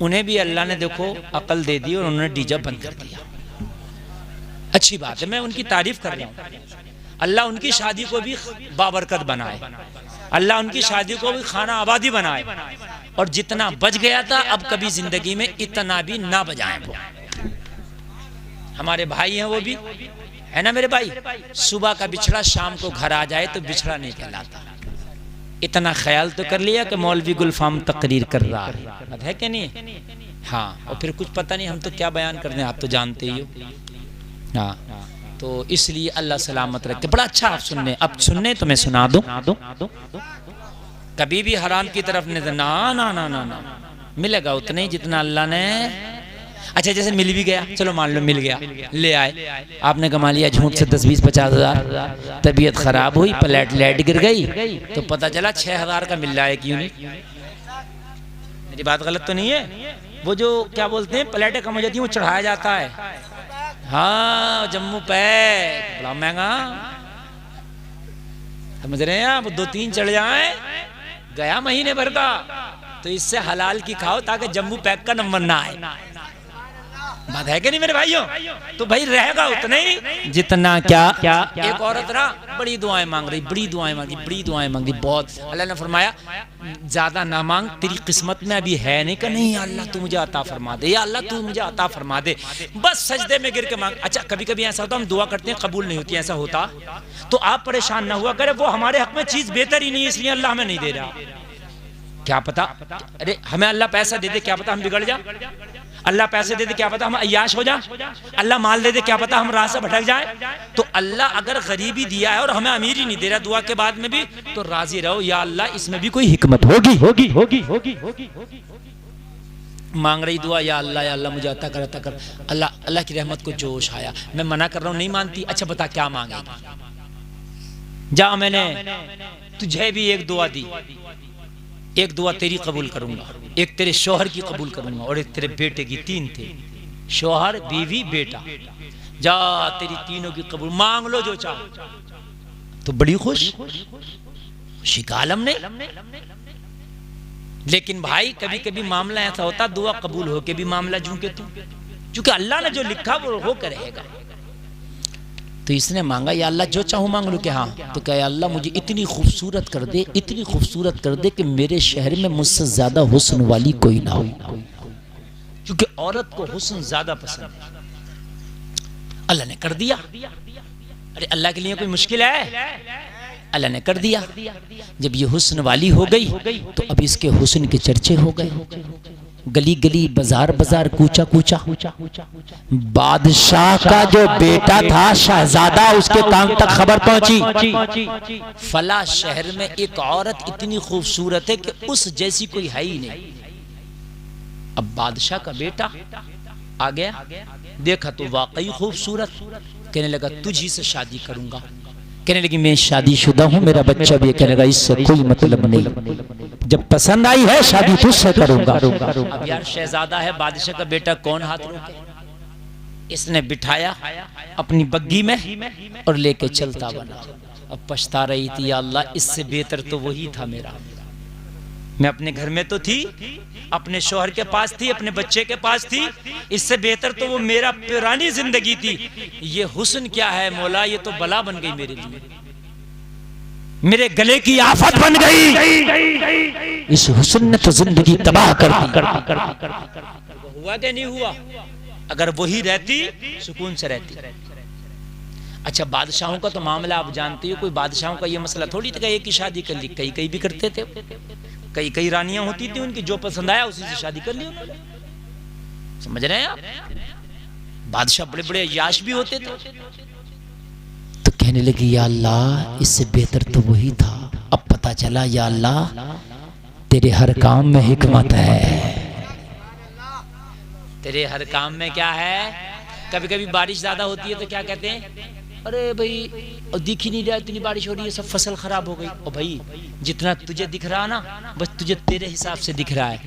उन्हें भी अल्लाह ने देखो अकल दे दी और उन्होंने डीजे बंद कर दिया। अच्छी बात है, मैं उनकी तारीफ कर रहा हूँ। अल्लाह उनकी शादी को भी बाबरकत बनाए, अल्लाह उनकी शादी को भी खाना आबादी बनाए, और जितना बच गया था अब कभी जिंदगी में इतना भी ना बजाएं। वो हमारे भाई हैं, वो भी है ना मेरे भाई। सुबह का बिछड़ा शाम को घर आ जाए तो बिछड़ा नहीं कहलाता। इतना ख्याल तो कर लिया कि मौलवी गुलफाम तकरीर कर रहा है कि नहीं? हाँ, और फिर कुछ पता नहीं हम तो क्या बयान कर रहे हैं, आप तो जानते ही हो। हाँ, तो इसलिए अल्लाह सलामत रखे। बड़ा अच्छा आप सुनने, अब सुनने तो मैं सुना दूं। कभी भी हराम की तरफ नहीं, ना ना ना ना ना, मिलेगा उतने ही जितना अल्लाह ने। अच्छा, जैसे मिल भी गया, चलो मान लो मिल गया, ले आए, आपने कमा लिया झूठ से 10, 20, 50 हजार, तबीयत खराब हुई, प्लेट लाइट गिर गई, तो पता चला 6,000 का मिल रहा है। क्यों नहीं? मेरी बात गलत तो नहीं है? वो जो क्या बोलते हैं प्लेटें कम हो जाती है, वो चढ़ाया जाता है। हाँ, जम्मू पैक बड़ा महंगा, समझ रहे हैं आप? 2-3 चढ़ जाए, गया महीने भर का। तो इससे हलाल की खाओ ताकि जम्मू पैक का नंबर ना आए। बात है कि नहीं मेरे भाइयों? तो भाई रहेगा उतना ही जितना क्या। एक औरत ना बड़ी दुआएं मांग रही, बड़ी दुआएं मांगी, बड़ी दुआएं मांगी बहुत। अल्लाह ने फरमाया ज्यादा ना मांग, तेरी किस्मत में अभी है नहीं। का नहीं, या अल्लाह तू मुझे अता फरमा दे, या अल्लाह तू मुझे अता फरमा दे, बस सजदे में गिर के मांग। अच्छा, कभी कभी ऐसा होता हम दुआ करते हैं कबूल नहीं होती, ऐसा होता तो आप परेशान ना हुआ करे, वो हमारे हक में चीज बेहतर ही नहीं है इसलिए अल्लाह हमें नहीं दे रहा। क्या पता, अरे हमें अल्लाह पैसा दे दे, क्या पता हम बिगड़ जा। अल्लाह पैसे दे दे, क्या पता हम अय्याश हो जाए। अल्लाह माल दे दे, क्या पता हम राह से भटक जाए। तो अल्लाह अगर गरीबी दिया है और हमें अमीर ही नहीं दे रहा दुआ के बाद में भी, तो राजी रहो, या अल्लाह इसमें भी कोई हिकमत होगी होगी होगी होगी होगी। मांग रही दुआ, या अल्लाह मुझे अता कर, अता कर। अल्लाह की रहमत को जोश आया। मैं मना कर रहा हूँ, नहीं मानती। अच्छा बता क्या मांगेगी? जा, मैंने तुझे भी एक दुआ दी, एक दुआ तेरी कबूल करूंगा, एक तेरे शौहर की कबूल करूंगा, और एक तेरे बेटे की। 3 थे, शौहर, बीवी, बेटा। जा, तेरी तीनों की कबूल, मांग लो जो चाहो। तो बड़ी खुश शिकालम ने। लेकिन भाई कभी कभी मामला ऐसा होता दुआ कबूल हो के भी मामला झूके तू, क्योंकि अल्लाह ने जो लिखा वो हो कर रहेगा। तो इसने मांगा, या अल्लाह जो चाहूँ मांग लो। कि हाँ, तो क्या अल्लाह मुझे इतनी खूबसूरत कर दे, इतनी खूबसूरत कर दे कि मेरे शहर में मुझसे ज्यादा हुस्न वाली कोई ना हो, क्योंकि औरत को हुस्न ज्यादा पसंद है। अल्लाह ने कर दिया। अरे अल्लाह के लिए कोई मुश्किल है? अल्लाह ने कर दिया। जब ये हुस्न वाली हो गई तो अब इसके हुस्न के चर्चे हो गए, गली गली, बाजार बाजार, कूचा कूचा। बादशाह का जो बेटा था शहजादा, उसके कान तक खबर पहुंची, फला शहर में एक औरत इतनी खूबसूरत है कि उस जैसी कोई है ही नहीं। अब बादशाह का बेटा आ गया, देखा तो वाकई खूबसूरत, कहने लगा तुझी से शादी करूंगा। कहने लगी मैं शादीशुदा हूं, मेरा बच्चा भी। कहने लगा इससे कोई मतलब नहीं, जब पसंद आई है शादी तुझसे करूंगा। अब यार शहजादा है, बादशाह का बेटा, कौन हाथ रोके। इसने बिठाया अपनी बग्गी में और लेके चलता बना। अब पछता रही थी, या अल्लाह इससे बेहतर तो वही था मेरा। मैं अपने घर में तो थी, अपने शौहर के पास थी, अपने बच्चे के पास थी, इससे बेहतर तो वो मेरा पुरानी जिंदगी थी। ये हुस्न क्या है मौला, ये तो बला बन गई मेरे लिए, मेरे गले की आफत बन गई। इस हुस्न ने तो जिंदगी तबाह कर दी। हुआ क्या नहीं हुआ? अगर वही रहती सुकून से रहती। अच्छा, बादशाहों का तो मामला आप जानते हो, कोई बादशाहों का ये मसला थोड़ी था एक ही शादी कर ली, कई कई भी करते थे। कई कई रानियां होती थी उनकी, जो पसंद आया उसी से शादी कर ली उन्होंने। समझ रहे हैं आप? बादशाह बड़े बड़े अय्याश भी होते थे। तो कहने लगी, या अल्लाह इससे बेहतर तो वही था। अब पता चला, या अल्लाह तेरे हर काम में हिकमत है। तेरे हर काम में क्या है? कभी कभी बारिश ज्यादा होती है तो क्या कहते हैं, अरे भाई दिख ही नहीं रहा, इतनी बारिश हो रही है, सब फसल खराब हो गई। और भाई जितना तुझे दिख रहा ना, बस तुझे तेरे हिसाब से दिख रहा है।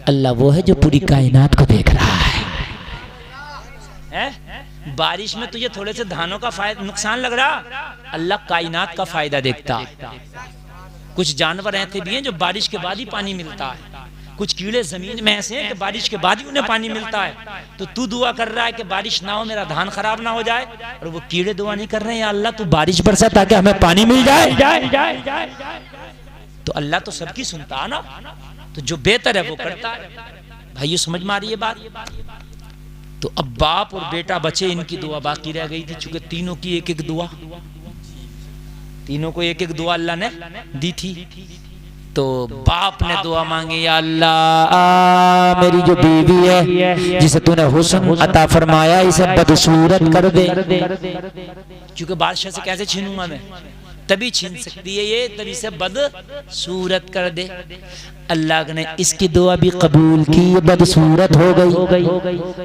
अल्लाह वो है जो पूरी कायनात को देख रहा है। बारिश में तुझे थोड़े से धानों का फायदा नुकसान लग रहा, अल्लाह कायनात का फायदा देखता है। कुछ जानवर ऐसे भी हैं जो बारिश के बाद ही पानी मिलता है, कुछ कीड़े जमीन में ऐसे हैं कि बारिश के बाद ही उन्हें पानी मिलता है। तो तू दुआ कर रहा है कि बारिश ना हो, मेरा धान खराब ना हो जाए, और वो कीड़े दुआ नहीं कर रहे हैं, या अल्लाह तू बारिश बरसा ताकि हमें पानी मिल जाए। तो अल्लाह तो सबकी सुनता है ना, तो जो बेहतर है वो करता है। भाई ये समझ में आ रही है बात? तो अब बाप और बेटा बचे, इनकी दुआ बाकी रह गई थी। चूंकि तीनों की एक एक दुआ, तीनों को एक एक दुआ अल्लाह ने दी थी। तो बाप ने दुआ मांगी, या अल्लाह मेरी जो बीवी है जिसे तूने हुस्न अता फरमाया, इसे बदसूरत कर दे। क्योंकि बादशाह से कैसे छीनूंगा मैं, तभी छीन सकती है ये, तभी से बदसूरत कर दे। अल्लाह ने इसकी दुआ भी कबूल की, बदसूरत हो गई।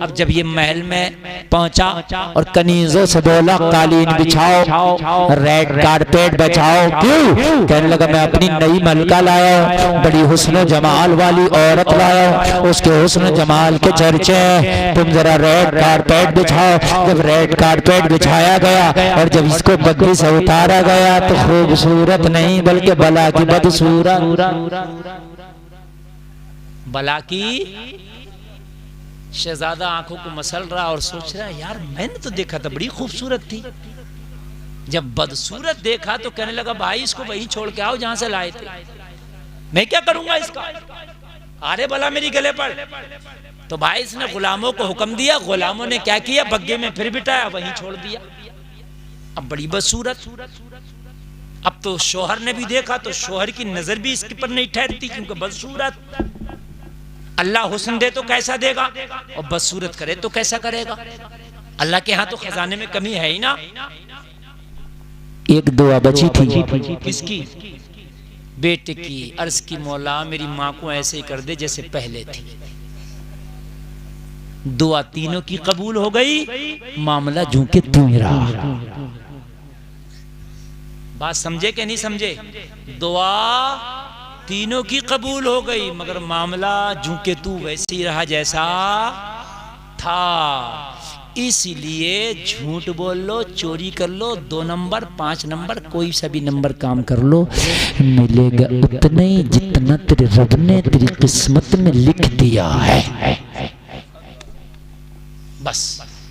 अब जब ये महल में पहुंचा और कनीजों से बोला, कालीन बिछाओ, रेड कारपेट बिछाओ। क्यों? कहने लगा, मैं अपनी नई मलका लाया हूं, बड़ी हुस्न जमाल वाली औरत लाया हूं, उसके हुस्न जमाल के चर्चे हैं, तुम जरा रेड कारपेट बिछाओ। जब रेड कारपेट बिछाया गया और जब इसको बग्गी से उतारा गया तो खूबसूरत नहीं बल्कि बला की बदसूरत, बला की। शहजादा आंखों को मसल रहा और सोच रहा है, यार मैंने तो देखा था बड़ी खूबसूरत थी, जब बदसूरत देखा तो कहने लगा, भाई इसको वहीं छोड़ के आओ जहां से लाए थे, मैं क्या करूंगा इसका, अरे भला मेरी गले पर। तो भाई इसने गुलामों को हुक्म दिया, गुलामों ने क्या किया, बग्गे में फिर बिठाया, वहीं छोड़ दिया। अब बड़ी बदसूरत। अब तो शोहर ने भी देखा तो शोहर की नजर भी इसके पर नहीं ठहरती, क्योंकि बदसूरत। अल्लाह हुस्न दे तो कैसा देगा, और बदसूरत करे तो कैसा करेगा। अल्लाह के यहाँ तो खजाने में कमी है ही ना। एक दुआ बची थी, किसकी? बेटे की। अर्ज की, मौला मेरी माँ को ऐसे ही कर दे जैसे पहले थी। दुआ तीनों की कबूल हो गई, मामला जूं के त्यों ही रहा। बात समझे कि नहीं समझे? दुआ तीनों की कबूल हो गई, मगर मामला जूं के तू वैसे ही रहा जैसा था। इसीलिए झूठ बोल लो, चोरी कर लो, 2 नंबर 5 नंबर कोई सा भी नंबर काम कर लो, मिलेगा उतना ही जितना तेरे रब ने तेरी किस्मत में लिख दिया है। बस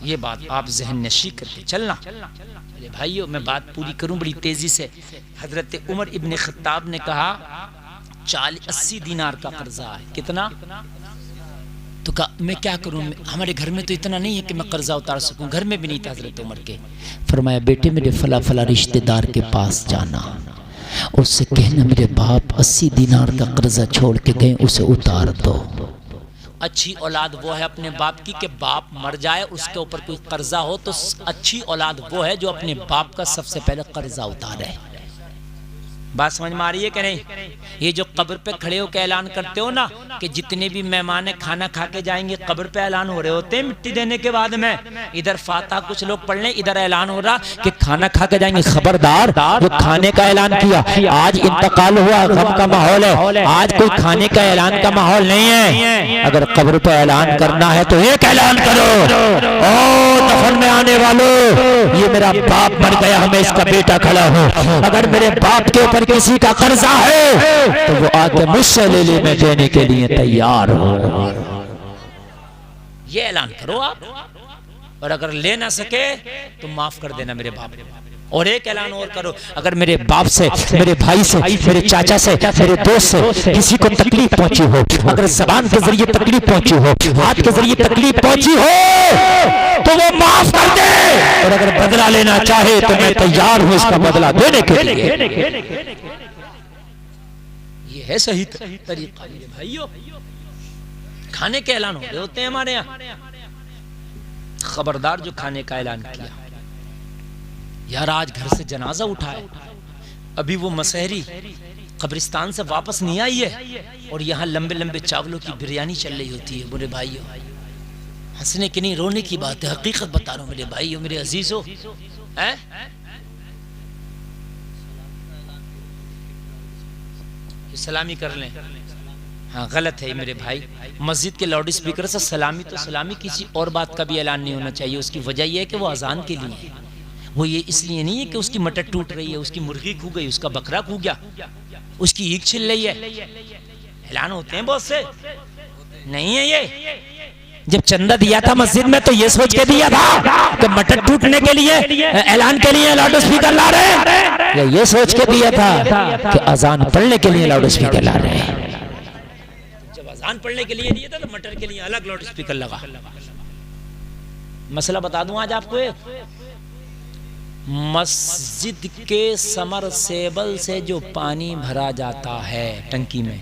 ये बात आप जहन नशी करके चलना। अरे भाइयों, मैं बात पूरी करूं बड़ी तेजी से। हजरत उमर इब्ने खत्ताब ने कहा 80 दीनार का कर्जा है। कितना? तो कहा मैं क्या करूं, हमारे घर में तो इतना नहीं है कि मैं कर्जा उतार सकूं, घर में भी नहीं था हजरत उमर के। फरमाया, बेटे मेरे फला फला रिश्तेदार के पास जाना, उससे कहना मेरे बाप 80 दीनार का कर्जा छोड़ के गए, उसे उतार दो। अच्छी औलाद वो है अपने बाप की कि बाप मर जाए उसके ऊपर कोई कर्जा हो, तो अच्छी औलाद वो है जो अपने बाप का सबसे पहले कर्जा उतारे। बात समझ में आ रही है कि नहीं? ये जो कब्र पे खड़े होकर ऐलान करते हो ना कि जितने भी मेहमान खाना खा के जाएंगे, कब्र पे ऐलान हो रहे होते हैं मिट्टी देने के बाद में। इधर फातिहा कुछ लोग पढ़ लें, इधर ऐलान हो रहा कि खाना खा के जाएंगे। खबरदार, जो खाने का ऐलान किया, आज इंतकाल हुआ, गम का माहौल है, आज कोई खाने का ऐलान का माहौल नहीं है। अगर कब्र पे ऐलान करना है तो एक ऐलान करो, ओ दफन में आने वालों, ये मेरा बाप मर गया, मैं इसका बेटा खड़ा हूँ। अगर मेरे बाप के ऊपर किसी का कर्जा है तो वो आके मुझसे ले ले, मैं देने के लिए तैयार हूं। ये ऐलान करो आप, और अगर ले ना सके तो माफ कर देना मेरे बाप। और एक ऐलान और करो, अगर मेरे बाप से, मेरे भाई से, मेरे चाचा से, मेरे दोस्त से किसी को तकलीफ पहुंची हो, अगर जबान के जरिए तकलीफ पहुंची हो, हाथ के जरिए तकलीफ पहुंची हो, तो वो माफ कर दे। और अगर बदला लेना चाहे तो मैं तैयार हूं इसका बदला देने के लिए। ये है सही तरीका भाइयों। खाने के ऐलान हो रहे होते हैं हमारे यहाँ। खबरदार जो खाने का ऐलान किया, यार आज घर से जनाजा उठाए, अभी वो मसहरी कब्रिस्तान से वापस नहीं आई है और यहाँ लंबे लंबे चावलों की बिरयानी चल रही होती है। बुरे भाइयों, हंसने की नहीं रोने की बात है, हकीकत बता रहा हूँ मेरे भाइयों, मेरे अजीजों। सलामी कर लें, हाँ गलत है मेरे भाई। मस्जिद के लाउड स्पीकर से सलामी तो सलामी, किसी और बात का भी ऐलान नहीं होना चाहिए। उसकी वजह यह है कि वो अजान के लिए है, वो ये इसलिए नहीं है कि उसकी मटर टूट रही है, उसकी मुर्गी खू गई, उसका बकरा खू गया, उसकी ईख छिल रही है। ऐलान होते हैं बहुत से, नहीं है ये। जब चंदा दिया था मस्जिद में तो ये सोच के दिया था कि मटर टूटने के लिए ऐलान के लिए लाउड स्पीकर ला रहे हैं, या ये सोच के दिया था कि अजान पढ़ने के लिए लाउड स्पीकर ला रहे हैं? जब अजान पढ़ने के लिए दिया था तो मटर के लिए अलग लाउड स्पीकर लगा। मसला बता दूं आज आपको, मस्जिद के समरसेबल से जो पानी भरा जाता है टंकी में,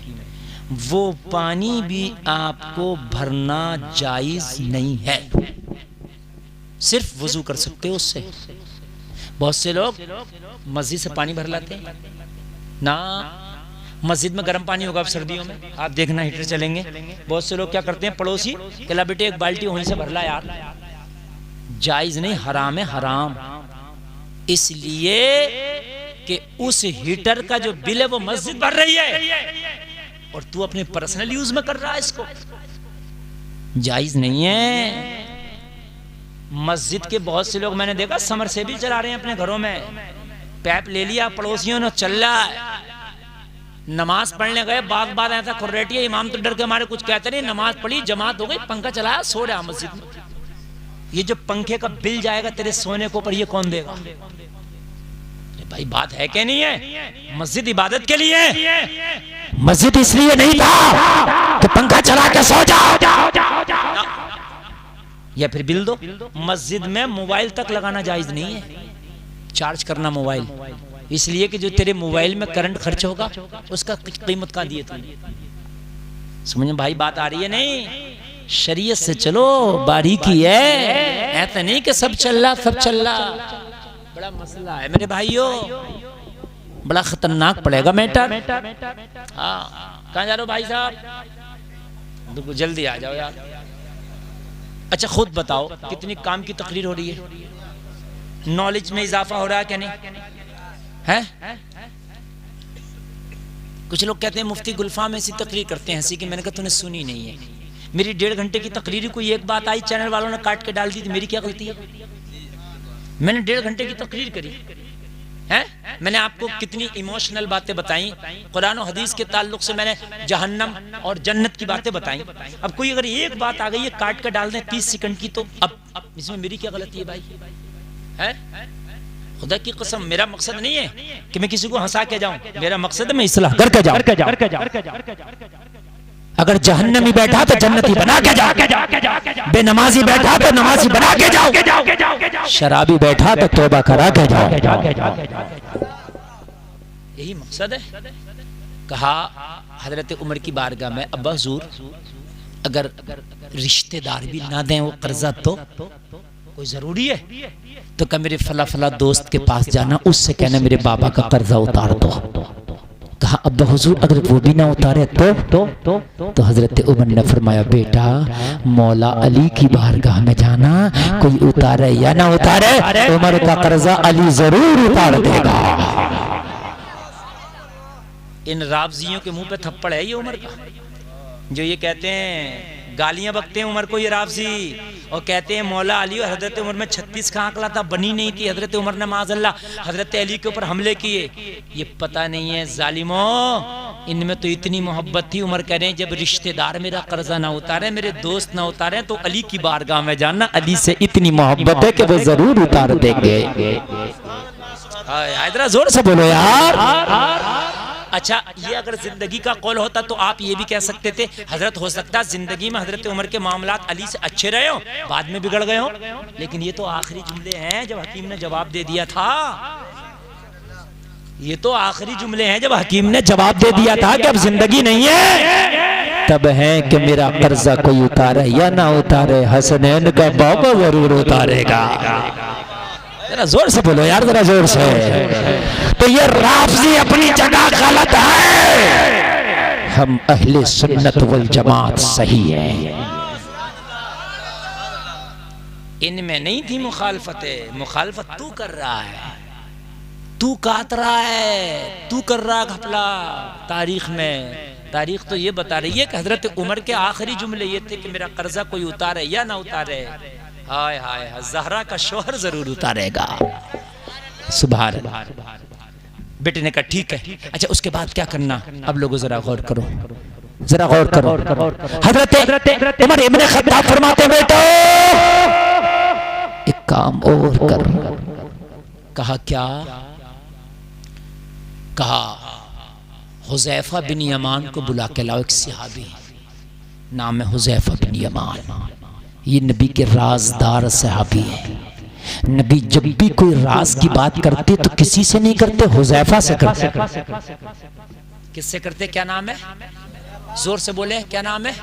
वो पानी भी आपको भरना जायज नहीं है। सिर्फ वजू कर सकते हो उससे। बहुत से लोग मस्जिद से पानी भर लाते हैं ना, मस्जिद में गर्म पानी होगा अब सर्दियों में, आप देखना हीटर चलेंगे। बहुत से लोग क्या करते हैं, पड़ोसी कहला बेटे एक बाल्टी वहीं से भर ला यार। जायज नहीं, हराम है, हराम। इसलिए कि उस हीटर का जो बिल है वो मस्जिद भर रही है और तू अपने पर्सनल यूज में कर रहा है इसको, जायज नहीं है। मस्जिद के बहुत से लोग मैंने देखा समर से भी चला रहे हैं अपने घरों में, पैप ले लिया पड़ोसियों ने, चल रहा है। नमाज पढ़ने गए, बात बात ऐसा खुर्रेटी है, इमाम तो डर के हमारे कुछ कहते नहीं, नमाज पढ़ी, जमात हो गई, पंखा चलाया, सो रहा मस्जिद में। ये जो पंखे का बिल जाएगा तेरे सोने को पर ये कौन देगा? भाई बात है कि नहीं है? मस्जिद इबादत के लिए, मस्जिद इसलिए नहीं था कि पंखा चला के सो जाओ या फिर बिल दो। मस्जिद में मोबाइल तक लगाना जायज नहीं है, चार्ज करना मोबाइल, इसलिए कि जो तेरे मोबाइल में करंट खर्च होगा उसका कीमत का दिए तुमने। समझ में भाई बात आ रही है? नहीं, शरीयत से चलो, बारीकी है, ऐसा नहीं कि सब चल रहा सब चल रहा। बड़ा मसला है मेरे भाइयों, बड़ा खतरनाक पड़ेगा मैटर। हाँ, कहाँ जा रहे हो भाई साहब? जल्दी आ जाओ यार। अच्छा खुद बताओ कितनी काम की तकरीर हो रही है? नॉलेज में इजाफा हो रहा है क्या नहीं है? कुछ लोग कहते हैं मुफ्ती गुलफाम ऐसी तकरीर करते हैं हंसी की। मैंने कहा तूने सुनी नहीं है मेरी 1.5 घंटे की तकरीर, कोई एक बात आई चैनल वालों ने काट के डाल दी, तो मेरी क्या गलती है? मैंने 1.5 घंटे की तकरीर करी है, मैंने आपको कितनी इमोशनल बातें बताई, कुरान और हदीस के ताल्लुक से मैंने जहन्नम और जन्नत की बातें बताई। अब कोई अगर एक बात आ गई है काट कर डाल दें 30 सेकंड की, तो अब इसमें मेरी क्या गलती है भाई? है खुदा की कसम, मेरा मकसद नहीं है कि मैं किसी को हंसा के जाऊं, मेरा मकसद है मैं इस्लाह करके जाऊं। अगर जहन्नमी बैठा तो जन्नती बना के जाओ, बेनमाजी बैठा तो नमाजी बना के जाओ, शराबी बैठा तो तौबा करा के जाओ। यही मकसद है। कहा हजरत उमर की बारगाह में, अब्बा हुजूर अगर रिश्तेदार भी ना दें वो कर्जा तो कोई जरूरी है? तो क्या मेरे फला फला दोस्त के पास जाना, उससे कहना मेरे बाबा का कर्जा उतार दो। कहा अब्बा हुजूर अगर वो भी ना उतारे तो हजरत उमर ने फरमाया बेटा मौला अली की बारगाह में जाना, कोई उतारे या ना उतारे उमर का कर्जा अली जरूर उतार देगा। इन रावजियों के मुंह पे थप्पड़ है ये उमर का, जो ये कहते हैं गालियां बकते हैं उमर को ये रावजी, और कहते हैं मौला अली और हजरत उमर में 36 का आंकड़ा था, बनी नहीं थी। हजरत उमर ने माज़अल्लाह हजरत अली के ऊपर हमले किए। ये पता नहीं है जालिमों, इनमें तो इतनी मोहब्बत थी। उमर कह रहे हैं जब रिश्तेदार मेरा कर्जा ना उतारे, मेरे दोस्त ना उतारे, तो अली की बारगाह में जाना, अली से इतनी मोहब्बत है कि वो जरूर उतार देंगे। इधर जोर से बोलो यार। अच्छा, ये अगर जिंदगी का कौल होता तो आप ये भी कह सकते थे हजरत हो सकता जिंदगी में हजरत उमर के मामलात अली से अच्छे रहे हो, बाद में बिगड़ गए हो। लेकिन ये तो आखिरी जुमले हैं जब हकीम ने जवाब दे दिया था। ये तो आखिरी जुमले हैं जब हकीम ने जवाब दे दिया था कि अब जिंदगी नहीं है। तब है कि मेरा कर्जा कोई उतारे या ना उतारे, हसनैन का बाबा जरूर उतारेगा। जरा जोर से बोलो यार, जरा जोर से। तो ये राफजी अपनी जगह गलत है, हम अहले सुन्नत वल जमात सही है। इनमें नहीं थी मुखालफतें, मुखालफत तू कर रहा है, तू काट रहा है, तू कर रहा घपला। तारीख में तारीख तो ये बता रही है कि हजरत उमर के आखिरी जुमले ये थे कि मेरा कर्जा कोई उतारे या ना उतारे, हाय हाय ज़हरा का शोहर जरूर उतारेगा। सुभान अल्लाह। बेटे ने कहा ठीक है। अच्छा, उसके बाद क्या करना? अब लोगों जरा गौर करो, जरा गौर करो। हजरत उमर इब्ने खत्ताब फरमाते बेटो एक काम और कर। कहा क्या? कहा हुज़ैफा बिन यमान को बुला के लाओ। एक सहाबी नाम है हुज़ैफा बिन यमान, ये नबी के राजदार सहाबी है। नबी जब भी कोई राज की बात करते तो किसी से नहीं करते, हुज़ैफा से करते। किससे करते? क्या नाम है? जोर से बोले, क्या नाम है?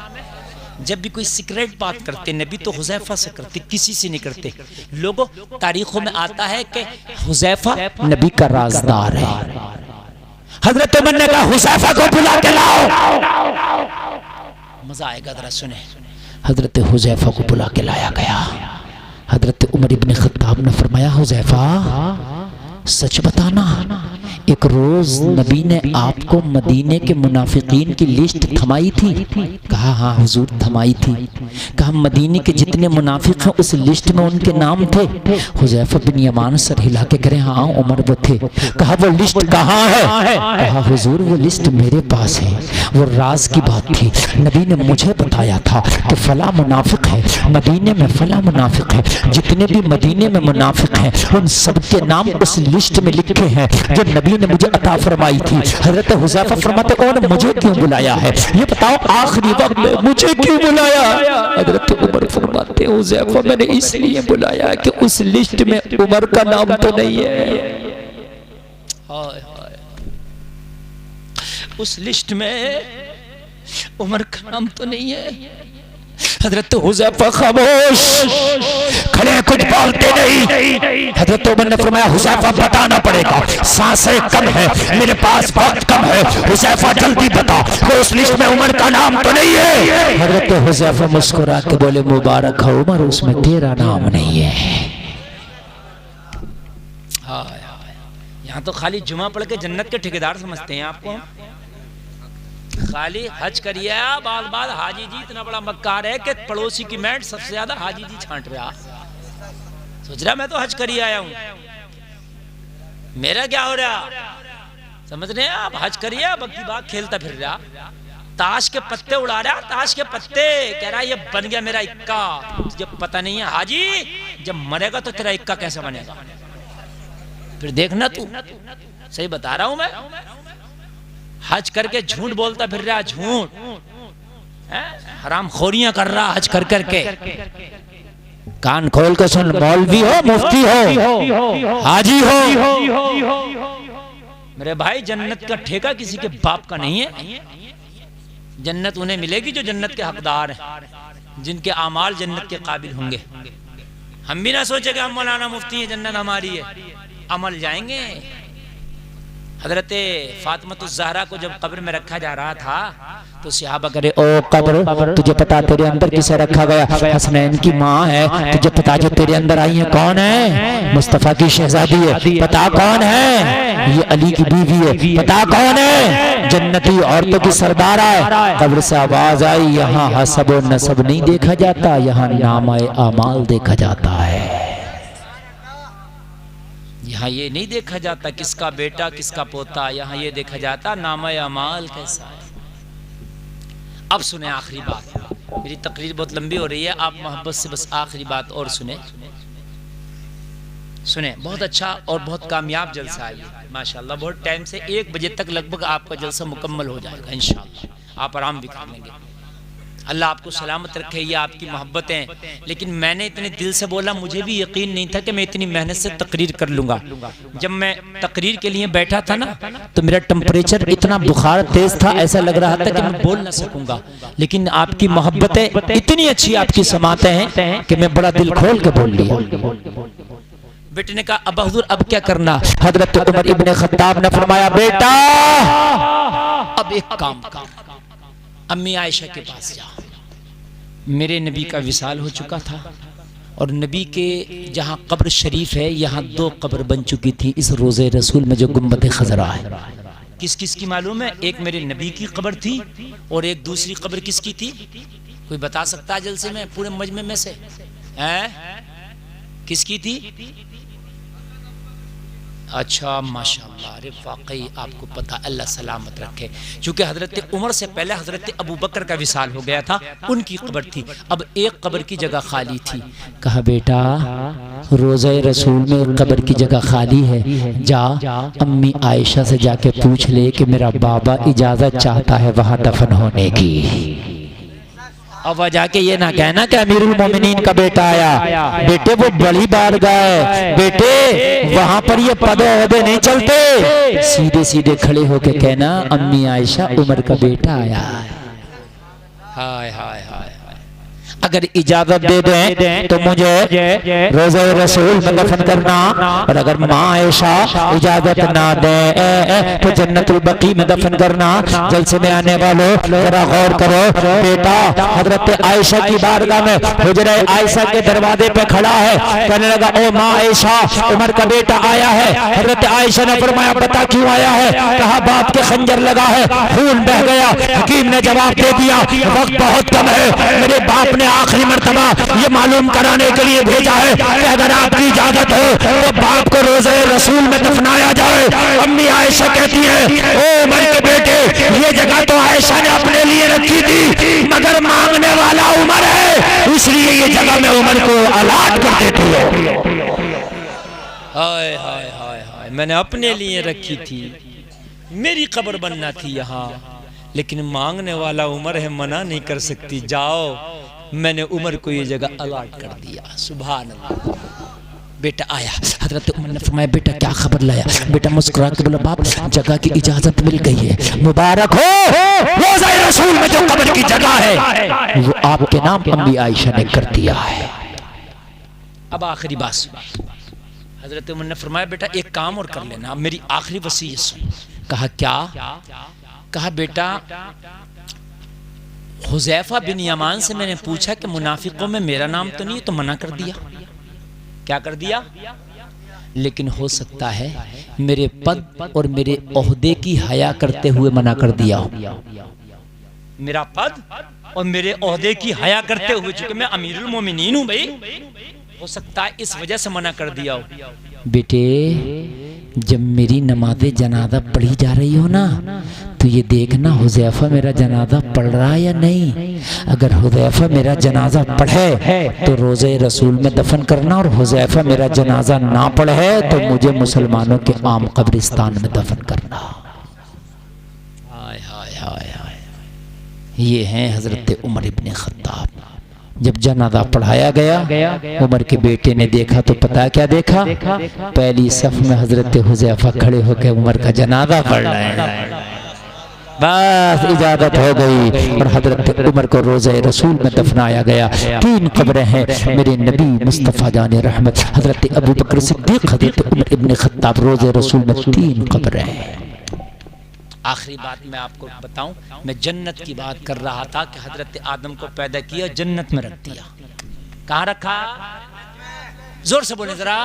जब भी कोई सीक्रेट बात करते नबी तो हुज़ैफा से करते, किसी से नहीं करते। लोगों तारीखों में आता है कि हुज़ैफा नबी का राजदार है। हजरत उमर ने कहा हुज़ैफा को बुला के लाओ। मजा आएगा, जरा सुने। हजरत हुज़ैफा को बुला के लाया गया। हजरत उमर इब्ने खत्ताब ने फरमाया हुज़ैफा सच बताना, एक रोज नबी ने आपको मदीने के मुनाफिकीन की लिस्ट थमाई थी? कहा हाँ हुजूर थमाई थी। कहा मदीने के जितने मुनाफिक हैं उस लिस्ट में उनके नाम थे? हुज़ैफा बिन यमान सर हिला के कह रहे हाँ उमर वो थे। कहा वो लिस्ट कहाँ है? कहा हुजूर वो लिस्ट मेरे पास है, वो राज की बात थी। नबी ने मुझे बताया था कि फला मुनाफिक है मदीने में, फला मुनाफिक है। जितने भी मदीने में मुनाफिक हैं उन सबके नाम उस लिस्ट में लिखे हैं जो नबी ने मुझे अता फरमाई थी। हजरत हुज़ैफा फरमाते कौन मुझे क्यों बुलाया है? ये बताओ आखिरी वक्त में मुझे क्यों बुलाया? हजरत उमर फरमाते हुज़ैफा मैंने इसलिए बुलाया कि उस लिस्ट में उमर का नाम तो नहीं है। उस लिस्ट में उमर का नाम तो नहीं है। हजरत हुज़ैफा खामोश खड़े, कुछ बोलते नहीं। हजरत उमर ने फरमाया हुज़ैफा बताना पड़ेगा, सांसें कम है, मेरे पास वक्त कम है। हुज़ैफा जल्दी बता कि उस लिस्ट में उमर का नाम तो नहीं है। हजरत हुज़ैफा मुस्कुरा के बोले मुबारक हो उमर, उसमें तेरा नाम नहीं है। यहाँ तो खाली जुमा पढ़ के जन्नत के ठेकेदार समझते हैं आपको। खाली हज करिए बाल बाल हाजी जी इतना बड़ा मक्कार है कि पड़ोसी की मैट सबसे ज्यादा हाजी जी छांट रहा। सोच रहा मैं तो हज करिए आया हूं, मेरा क्या हो रहा? समझ रहे हैं आप? हज करिए बक्की बाग खेलता फिर रहा, ताश के पत्ते उड़ा रहा, ताश के पत्ते। कह रहा ये बन गया मेरा इक्का। तुझे पता नहीं है हाजी जब मरेगा तो तेरा इक्का कैसे बनेगा? फिर देखना तू, सही बता रहा हूं मैं। हज करके झूठ बोलता फिर रहा, झूठ हराम खोरियां कर रहा हज कर करके। कान खोल के सुन, मौलवी हो, मुफ्ती हो, हाजी हो, मेरे भाई जन्नत का ठेका किसी के बाप का नहीं है। जन्नत उन्हें मिलेगी जो जन्नत के हकदार हैं, जिनके आमाल जन्नत के काबिल होंगे। हम भी ना सोचे कि हम मौलाना मुफ्ती हैं जन्नत हमारी है, अमल जाएंगे। हजरत फातिमा ज़हरा को जब कब्र में रखा जा रहा था तो सहाबा करे, ओ कब्र तुझे पता तेरे अंदर किसे रखा गया? हसनैन की माँ है, तुझे पता जो तेरे अंदर आई है कौन है? मुस्तफ़ा की शहजादी है, पता कौन है? ये अली की बीवी है, पता कौन है? जन्नती औरतों की सरदार है। कब्र से आवाज आई, यहाँ हसब और नसब नहीं देखा जाता, यहाँ नामाए अमाल देखा जाता है। यहाँ ये नहीं देखा जाता किसका बेटा किसका पोता, यहाँ ये देखा जाता नामाए अमाल कैसा है। अब सुने आखिरी बात, मेरी तकरीर बहुत लंबी हो रही है, आप मोहब्बत से बस आखिरी बात और सुने। बहुत अच्छा और बहुत कामयाब जलसा है माशाल्लाह। बहुत टाइम से 1 बजे तक लगभग आपका जलसा मुकम्मल हो जाएगा इंशाअल्लाह। आप आराम भी कर लेंगे। अल्लाह आपको सलामत रखे, ये आपकी मोहब्बतें। लेकिन मैंने इतने दिल से बोला, मुझे भी यकीन नहीं था कि मैं इतनी मेहनत से तकरीर कर लूँगा। जब मैं तकरीर के लिए बैठा था ना तो मेरा टेम्परेचर इतना बुखार तेज था, ऐसा लग रहा था कि मैं बोल ना सकूँगा। लेकिन आपकी मोहब्बतें इतनी अच्छी, आपकी समातें हैं कि मैं बड़ा दिल खोल के बोल लिया। बेटे ने कहा, अब हुजूर अब क्या करना? हजरत उमर इब्ने खत्ताब ने फरमाया, बेटा अब एक काम कर, अम्मी आयशा के पास जा। मेरे नबी का विसाल हो चुका था और नबी के जहाँ कब्र शरीफ है यहाँ 2 कब्र बन चुकी थी इस रोज़े रसूल में जो गुम्बद खजरा है। किस किस की मालूम है? एक मेरे नबी की कब्र थी और एक दूसरी कब्र किसकी थी? कोई बता सकता है जलसे में पूरे मजमे में से? हैं किसकी थी? अच्छा माशाअल्लाह, अरे वाकई आपको पता, अल्लाह सलामत रखे। क्योंकि हजरत उमर से पहले हजरत अबू बकर का विसाल हो गया था, उनकी कब्र थी। अब एक कब्र की जगह खाली थी। कहा, बेटा रोज़े रसूल में एक कब्र की जगह खाली है, जा अम्मी आयशा से जाके पूछ ले कि मेरा बाबा इजाज़त चाहता है वहाँ दफन होने की। अब वह जाके ये ना कहना कि अमीरुल मोमिनीन का बेटा आया। बेटे वो बड़ी बारगाह है, बेटे वहां पर ये पदे ओहदे नहीं चलते। सीधे सीधे खड़े होके कहना, अम्मी आयशा उमर का बेटा आया। हाय हाय हाय, अगर इजाजत दे दें तो मुझे रोज़े रसूल में दफन करना, और अगर माँ आयशा इजाजत ना दे तो जन्नतुल बकी में दफन करना। जलसे में आने वालों जरा गौर करो, बेटा हजरत आयशा की बारगाह में हुजरे आयशा के दरवाजे पे खड़ा है, कहने लगा, ओ माँ आयशा उमर का बेटा आया है। हजरत आयशा ने फरमाया, बता क्यों आया है? कहा, बाप के खंजर लगा है, खून बह गया। हकीम ने जवाब दे दिया, वक्त बहुत कम है, मेरे बाप ने आखिरी मर्तबा ये मालूम कराने के लिए भेजा है कि अगर आपकी इजाजत हो तो बाप को रोज़े रसूल में दफनाया जाए। अम्मी आयशा कहती है, ओ उमर के बेटे, ये जगह तो आयशा ने अपने लिए रखी थी, मगर मांगने वाला उमर है, इसलिए ये जगह में उमर को अलाट कर देती है। हाय हाय हाय हाय, मैंने अपने लिए रखी थी, मेरी कब्र बनना थी यहाँ, लेकिन मांगने वाला उमर है, मना नहीं कर सकती। जाओ, मैंने उमर को ये जगह अलाट कर दिया। सुभान अल्लाह। बेटा आया, हजरत उमर ने फरमाया, बेटा क्या खबर लाया? बेटा मुस्कुरा के बोला, बाप जगह की इजाजत मिल गई है, मुबारक हो, रोज़े रसूल में जो कब्र की जगह है वो आपके नाम अम्मी आयशा ने कर दिया है। अब आखिरी बात सुन। हजरत उमर ने फरमाया, बेटा एक काम और कर लेना, अब मेरी आखिरी वसीयत सुन। कहा, क्या? कहा, बेटा हुज़ैफा बिन यमान से मैंने पूछा कि मुनाफिकों में मेरा नाम तो नहीं है, तो मना कर दिया। क्या कर दिया? लेकिन हो सकता है मेरे पद और मेरे ओहदे की हया करते हुए मना कर दिया हो। मेरा पद और मेरे ओहदे की हया करते हुए, चूंकि मैं अमीरुल मोमिनीन हूं भाई, हो सकता है इस वजह से मना कर दिया हो। बेटे जब मेरी नमाज़े जनाजा पढ़ी जा रही हो ना तो ये देखना हुज़ैफा मेरा जनाजा पढ़ रहा है या नहीं। अगर हुज़ैफा मेरा जनाजा पढ़े तो रोज़े रसूल में दफन करना, और हुज़ैफा मेरा जनाजा ना पढ़े तो मुझे मुसलमानों के आम कब्रिस्तान में दफन करना। हाय हाय हाय हाय, ये हैं हजरत उमर इब्ने खत्ताब। जब जनाजा पढ़ाया गया, उमर के बेटे ने देखा तो पता क्या देखा? पहली सफ में हजरत हुज़ैफा खड़े होकर उमर का जनाजा पढ़ रहे हैं। बस इजाजत हो गई और हजरत उमर को रोज़े रसूल में दफनाया गया। 3 कब्रें हैं मेरे नबी मुस्तफ़ा जाने रहमत, हजरत अबू बकर सिद्दीक़, हजरत उमर इब्ने खत्ताब, रोज़े रसूल में 3 कब्रें हैं। आखिरी बात मैं आपको बताऊं, मैं जन्नत की बात कर रहा था कि हजरत आदम को पैदा किया, जन्नत में रख दिया। कहाँ रखा? जोर से बोले जरा।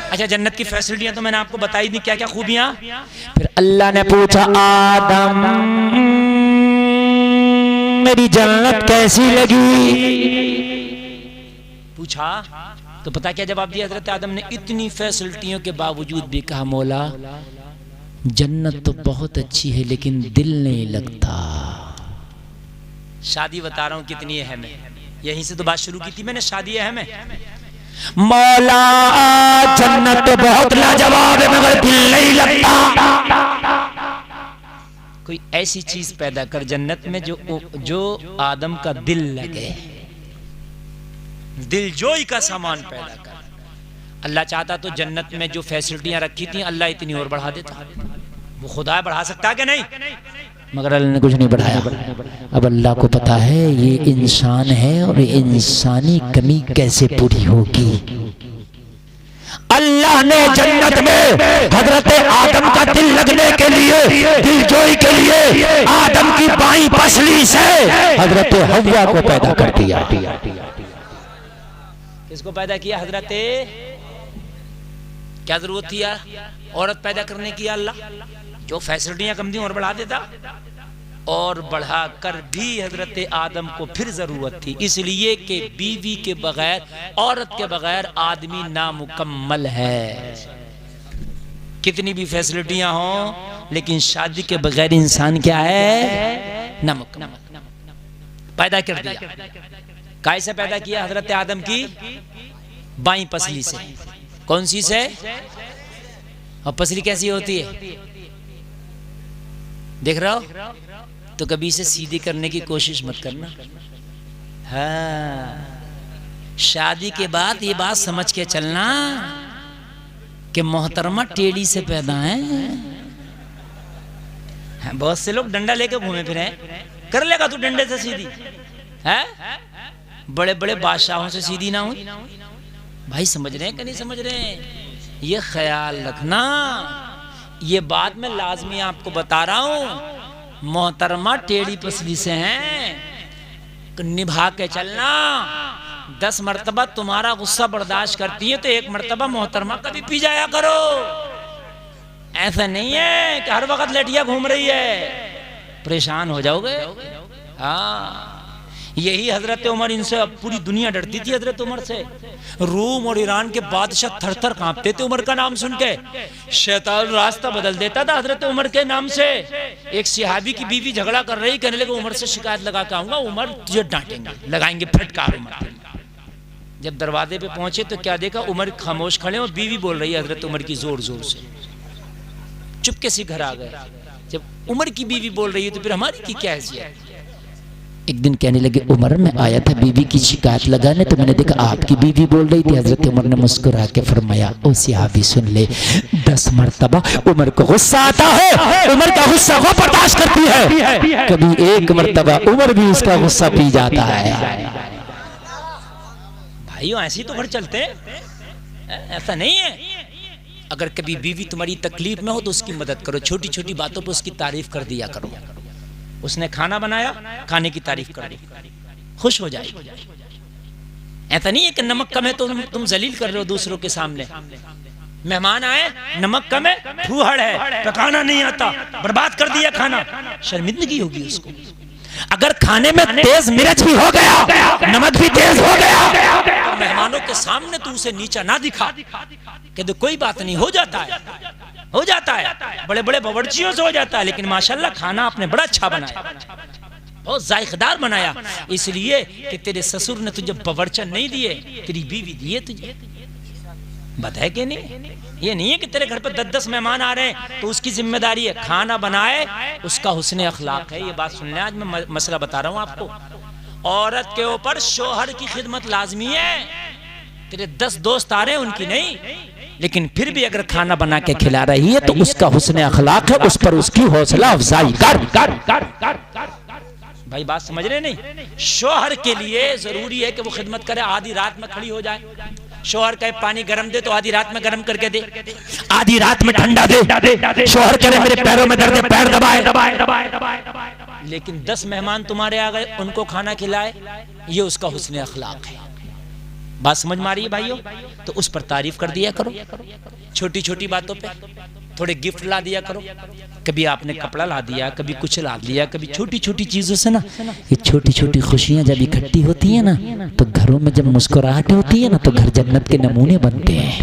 अच्छा, जन्नत की फैसिलिटियां तो मैंने आपको बताई दी, क्या क्या खूबियां। फिर अल्लाह ने पूछा, आदम मेरी जन्नत कैसी लगी? पूछा तो पता क्या जवाब दिया हजरत आदम ने? इतनी फैसिलिटियों के बावजूद भी कहा, मौला जन्नत तो बहुत अच्छी है लेकिन दिल नहीं लगता। शादी बता रहा हूं कितनी अहम है, यहीं से तो बात शुरू की थी मैंने, शादी अहम है। मौला जन्नत तो बहुत लाजवाब है मगर दिल नहीं लगता। कोई ऐसी चीज पैदा कर जन्नत में जो आदम का दिल लगे, दिलजोई का सामान पैदा कर। अल्लाह चाहता तो जन्नत में जो फैसिलिटियां रखी थी अल्लाह इतनी और बढ़ा देता। वो खुदा बढ़ा सकता है कि नहीं? मगर अल्लाह ने कुछ नहीं बढ़ाया। अब अल्लाह को पता है ये इंसान है और इंसानी कमी कैसे पूरी होगी। अल्लाह ने जन्नत में हजरत आदम का दिल लगने के लिए, दिलजोई के लिए आदम की बाईं पसली से हजरत हव्वा को पैदा कर दिया। किसको पैदा किया? हजरत, क्या जरूरत थी यार औरत पैदा करने की? अल्लाह जो फैसिलिटियां कम थी और बढ़ा देता, और बढ़ा कर भी हजरत आदम को फिर जरूरत थी, इसलिए कि बीवी के बगैर, औरत के बगैर आदमी नामुकम्मल है। कितनी भी फैसिलिटियां हो लेकिन शादी के बगैर इंसान क्या है? नामुकम्मल। पैदा कर दिया। कैसे पैदा किया? हजरत आदम की बाईं पसली से। कौन सी से? और पसली कैसी होती है देख रहा हो? तो कभी इसे सीधी करने की कोशिश मत करना। हाँ, शादी के बाद ये बात समझ के चलना कि मोहतरमा टेढ़ी से पैदा है। हाँ, बहुत से लोग डंडा लेके घूमे फिरे। कर लेगा तू डंडे से सीधी है? बड़े बड़े बादशाहों से सीधी ना हुई। भाई समझ रहे हैं कि नहीं समझ रहे हैं? ये ख्याल रखना, ये बात मैं लाजमी आपको बता रहा हूं। मोहतरमा टेढ़ी पसली से हैं, निभा के चलना। 10 मर्तबा तुम्हारा गुस्सा बर्दाश्त करती है तो 1 मर्तबा मोहतरमा कभी पी जाया करो। ऐसा नहीं है कि हर वक्त लटिया घूम रही है, परेशान हो जाओगे। हाँ, यही हजरत उमर, इनसे अब पूरी दुनिया डरती थी हजरत उमर से। रूम और ईरान के बादशाह थर थर कांपते थे उमर का नाम सुन के। शैतान रास्ता बदल देता था हजरत उमर के नाम से। एक सिहाबी की बीवी झगड़ा कर रही, कहने लगे उमर से शिकायत लगा के आऊंगा, उमर तुझे डांटेंगे, लगाएंगे फटकार उमर। जब दरवाजे पे पहुंचे तो क्या देखा? उमर खामोश खड़े और बीवी बोल रही है हजरत उमर की जोर जोर से। चुपके से घर आ गए। जब उमर की बीवी बोल रही है तो फिर हमारी की क्या हैसियत? एक दिन कहने लगे, उमर मैं आया था बीवी की शिकायत लगाने, तो मैंने देखा आपकी बीवी बोल रही थी। हजरत उमर ने मुस्कुरा के फरमाया, ओ सिहाबी सुन ले, 10 मर्तबा उमर को गुस्सा आता है, उमर का गुस्सा वो बर्दाश्त करती है, कभी 1 मर्तबा उमर भी उसका गुस्सा पी जाता है। भाइयों ऐसे ही तो घर चलते हैं, ऐसा नहीं है। अगर कभी बीवी तुम्हारी तकलीफ में हो तो उसकी मदद करो, छोटी छोटी बातों पर उसकी तारीफ कर दिया करो। उसने खाना बनाया, खाने की तारीफ कर दी, खुश हो जाएगी। ऐसा नहीं है कि नमक कम है तो तुम जलील कर रहे हो दूसरों के सामने। मेहमान आए, नमक कम है, फूहड़ है, पकाना नहीं आता, बर्बाद कर दिया खाना, शर्मिंदगी होगी उसको। अगर खाने में तेज मिर्च भी हो गया, नमक भी तेज हो गया, तो मेहमानों के सामने तू उसे नीचा ना दिखा, कहते कोई बात नहीं, हो जाता है, हो जाता है, बड़े बड़े बावर्चियों से हो जाता है, लेकिन माशाल्लाह खाना आपने बड़ा अच्छा बनाया, बहुत जायकेदार बनाया, इसलिए कि तेरे ससुर ने तुझे बावर्चन नहीं दिए, तेरी बीवी दिए तुझे। बात है कि नहीं? ये नहीं है कि तेरे घर पर 10-10 मेहमान आ रहे हैं तो उसकी जिम्मेदारी है खाना बनाए, उसका हुस्न अखलाक है। ये बात सुनने आज मैं मसला बता रहा हूँ आपको। औरत के ऊपर शोहर की खिदमत लाजमी है। तेरे 10 दोस्त आ रहे हैं, उनकी नहीं, लेकिन फिर भी अगर खाना बना के खिला रही है तो उसका हुस्न अखलाक है, उस पर उसकी हौसला अफजाई कर। भाई बात समझ रहे नहीं? शोहर के लिए जरूरी है कि वो खिदमत करे, आधी रात में खड़ी हो जाए, शोहर कहे पानी गर्म दे तो आधी रात में गर्म करके दे, आधी रात में ठंडा दे। शोहर कहे मेरे पैरों में दर्द है, पैर दबाए। लेकिन 10 मेहमान तुम्हारे आ गए, उनको खाना खिलाए, ये उसका हुस्न अखलाक है। बात समझ में आ रही है भाइयों? तो उस पर तारीफ कर दिया करो, छोटी छोटी बातों पे थोड़े गिफ्ट ला दिया करो। कभी आपने कपड़ा ला दिया, कभी कुछ ला दिया, कभी छोटी छोटी चीजों से ना ये छोटी छोटी खुशियां जब इकट्ठी होती है ना, तो घरों में जब मुस्कुराहट होती है ना, तो घर जन्नत के नमूने बनते हैं।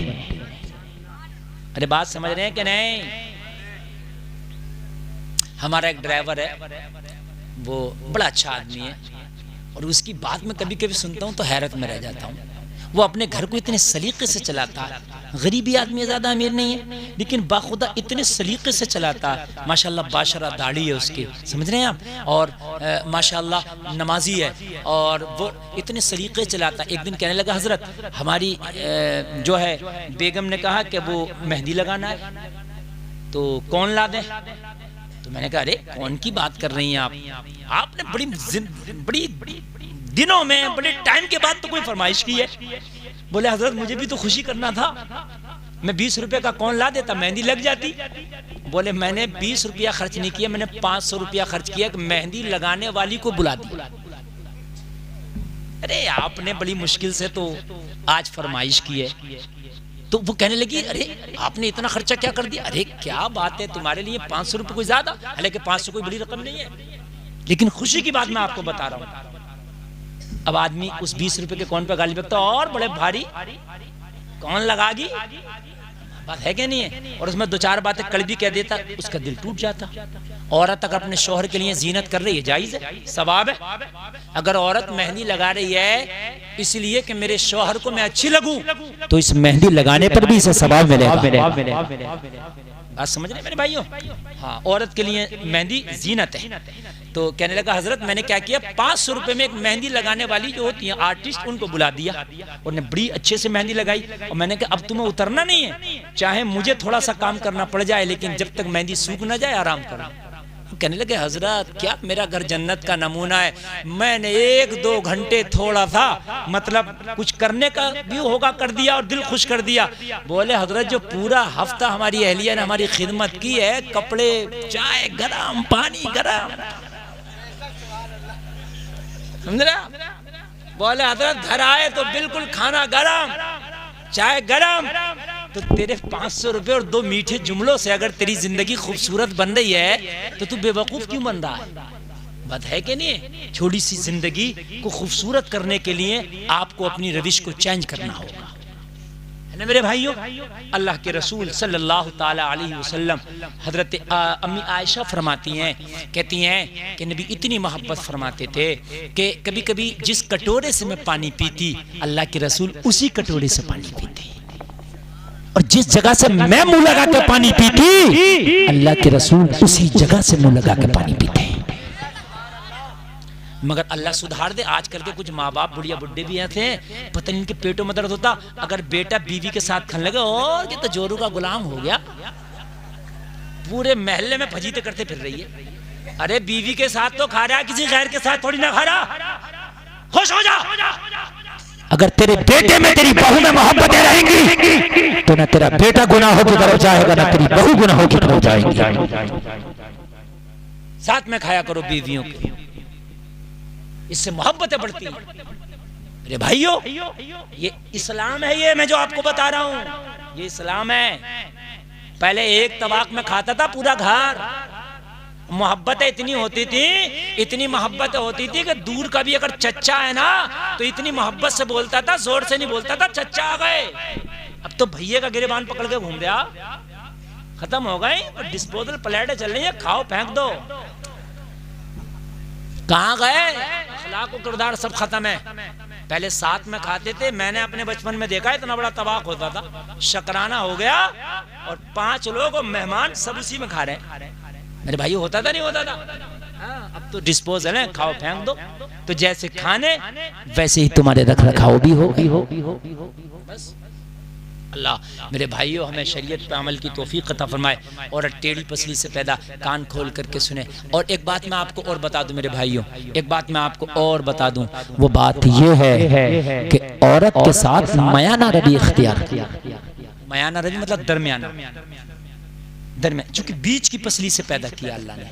अरे बात समझ रहे हैं कि नहीं? हमारा एक ड्राइवर है, वो बड़ा अच्छा आदमी है, और उसकी बात में कभी कभी सुनता हूँ तो हैरत में रह जाता हूँ। वो अपने घर को इतने सलीके से चलाता है, गरीबी आदमी है, ज़्यादा अमीर नहीं है, लेकिन बाखुदा इतने सलीके से चलाता है। माशाल्लाह बाशरा दाढ़ी है उसकी, समझ रहे हैं आप, और माशाल्लाह नमाजी है, और वो इतने सलीके चलाता है। एक दिन कहने लगा, हजरत हमारी जो है बेगम ने कहा कि वो मेहंदी लगाना है, तो कौन ला दें? तो मैंने कहा अरे कौन की बात कर रही हैं आप? आपने बड़ी दिनों में, बड़े टाइम के बाद तो कोई फरमाइश की है। बोले हजरत मुझे भी तो खुशी करना था, मैं 20 रुपए का कौन ला देता, मेहंदी लग जाती। बोले मैंने 20 रुपया खर्च नहीं किया, मैंने 500 रुपया खर्च किया कि मेहंदी लगाने वाली को बुला दिया। अरे आपने बड़ी मुश्किल से तो आज फरमाइश की है। तो वो कहने लगी अरे आपने इतना खर्चा क्या कर दिया? अरे क्या बात है, तुम्हारे लिए 500 रुपये कोई ज्यादा, हालांकि 500 कोई बड़ी रकम नहीं है, लेकिन खुशी की बात मैं आपको बता रहा हूँ। अब आदमी उस 20 रुपए के कौन पे गाली बकता, और बड़े भारी कौन लगागी, बात है क्या नहीं है? और उसमें 2-4 बातें कड़वी कह देता, उसका दिल टूट जाता। औरत अगर अपने शौहर के लिए जीनत कर रही है, जायज है, सवाब है। अगर औरत मेहंदी लगा रही है इसलिए कि मेरे शौहर को मैं अच्छी लगूं, तो इस मेहंदी लगाने पर भी इसे सवाब मिलेगा। बात समझ रहे मेरे भाइयों? हाँ, औरत के लिए मेहंदी जीनत है। तो कहने लगा हजरत मैंने क्या किया, 500 रुपए में एक मेहंदी लगाने वाली जो होती है आर्टिस्ट, उनको बुला दिया, उन्होंने बड़ी अच्छे से मेहंदी लगाई। और मैंने कहा अब तुम्हें उतरना नहीं है, चाहे मुझे थोड़ा सा काम करना पड़ जाए, लेकिन जब तक मेहंदी सूख ना जाए आराम करो। कहने लगे हजरत क्या मेरा घर जन्नत का नमूना है, मैंने 1-2 घंटे थोड़ा सा मतलब कुछ करने का भी होगा कर दिया और दिल खुश कर दिया। बोले हजरत जो पूरा हफ्ता हमारी अहलिया ने हमारी खिदमत की है, कपड़े, चाय गरम, पानी गरम, समझ रहा? बोले हजरत घर आए तो बिल्कुल खाना गरम, चाय गरम, तो तेरे 500 रुपए और 2 मीठे जुमलों से अगर तेरी जिंदगी खूबसूरत बन रही है तो तू बेवकूफ क्यों बन रहा है? बात है कि नहीं? छोटी सी जिंदगी को खूबसूरत करने के लिए आपको अपनी रविश को चेंज करना होगा, है ना मेरे भाइयों? अल्लाह के रसूल सल्लल्लाहु ताला अलैहि वसल्लम हजरत अम्मी आयशा फरमाती हैं, कहती हैं कि नबी इतनी मोहब्बत फरमाते थे कि कभी कभी जिस कटोरे से मैं पानी पीती, अल्लाह के रसूल उसी कटोरे से पानी पीते, और जिस जगह से मैं मुंह लगा के पानी पीती, अल्लाह के रसूल उसी जगह से मुंह लगा के पानी पीते। मगर अल्लाह सुधार दे, आजकल के कुछ माँ बाप बुढ़िया बुड्ढे भी ऐसे हैं, पता नहीं इनके पेटों में दर्द होता, अगर बेटा बीवी के साथ खाने लगे और ये तो जोरू का गुलाम हो गया, पूरे महल्ले में फजीते करते फिर रही है। अरे बीवी के साथ तो खा रहा है, किसी गैर के साथ थोड़ी ना खा रहा, खुश हो जा। अगर तेरे बेटे में तेरी बहू में मोहब्बतें रहेंगी तो ना तेरा बेटा गुनाहों की तरफ जाएगा, ना तेरी बहू गुनाहों की तरफ जाएगी। साथ में खाया करो बीवियों के, इससे मोहब्बतें बढ़ती हैं। अरे भाइयों ये इस्लाम है, ये मैं जो आपको बता रहा हूं ये इस्लाम है। पहले एक तबाक में खाता था पूरा घर, मोहब्बतें इतनी होती थी, इतनी मोहब्बतें होती थी कि दूर का भी अगर चच्चा है ना तो इतनी मोहब्बत से बोलता था, जोर से नहीं बोलता था, चच्चा आ गए। अब तो भैया का गिरेबान पकड़ के घूम रहा, खत्म हो गए, डिस्पोजल प्लेटें चल रही है, खाओ फेंक दो, कहाँ गए? अखलाक और किरदार सब खत्म है। पहले साथ में खाते थे, मैंने अपने बचपन में देखा इतना बड़ा तबाक होता था, शकराना हो गया और 5 लोग और मेहमान सब उसी में खा रहे हैं। मेरे भाई होता था नहीं होता था? अब तो डिस्पोजल है, खाओ फेंक दो। तो जैसे खाने वैसे ही तुम्हारे रख रखाव भी हो। बस अल्लाह मेरे भाइयों हमें शरीयत पे अमल की तौफीक अता फरमाए। और टेढ़ी पसली से पैदा, कान खोल करके सुने। और एक बात मैं आपको और बता दूं मेरे भाइयों, एक बात मैं आपको और बता दूं, वो बात ये है कि औरत के साथ मयाना रवि इख्तियार किया। मयाना रवि मतलब दरमियाना, चूंकि बीच की पसली से पैदा किया अल्लाह ने,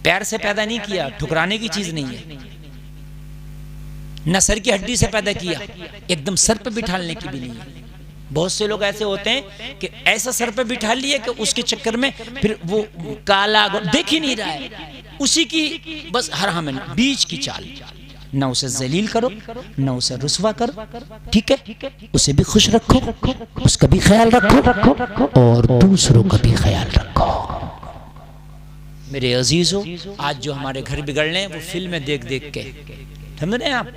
पैर से पैदा नहीं किया, ठुकराने की चीज नहीं है। न सर की हड्डी से पैदा किया, एकदम सर पे बिठाने की भी नहीं है। बहुत से लोग ऐसे होते हैं कि ऐसा सर पे बिठा लिए कि उसके चक्कर में फिर वो काला देख ही नहीं रहा है, उसी की बस हर हम बीच की चाल। ना उसे जलील करो, ना उसे रुसवा करो, ठीक है, उसे भी खुश रखो, उसका भी ख्याल रखो और दूसरों का भी ख्याल रखो। मेरे अजीजों, आज जो हमारे घर बिगड़ रहे हैं वो फिल्में देख देख के, समझ रहे हैं आप,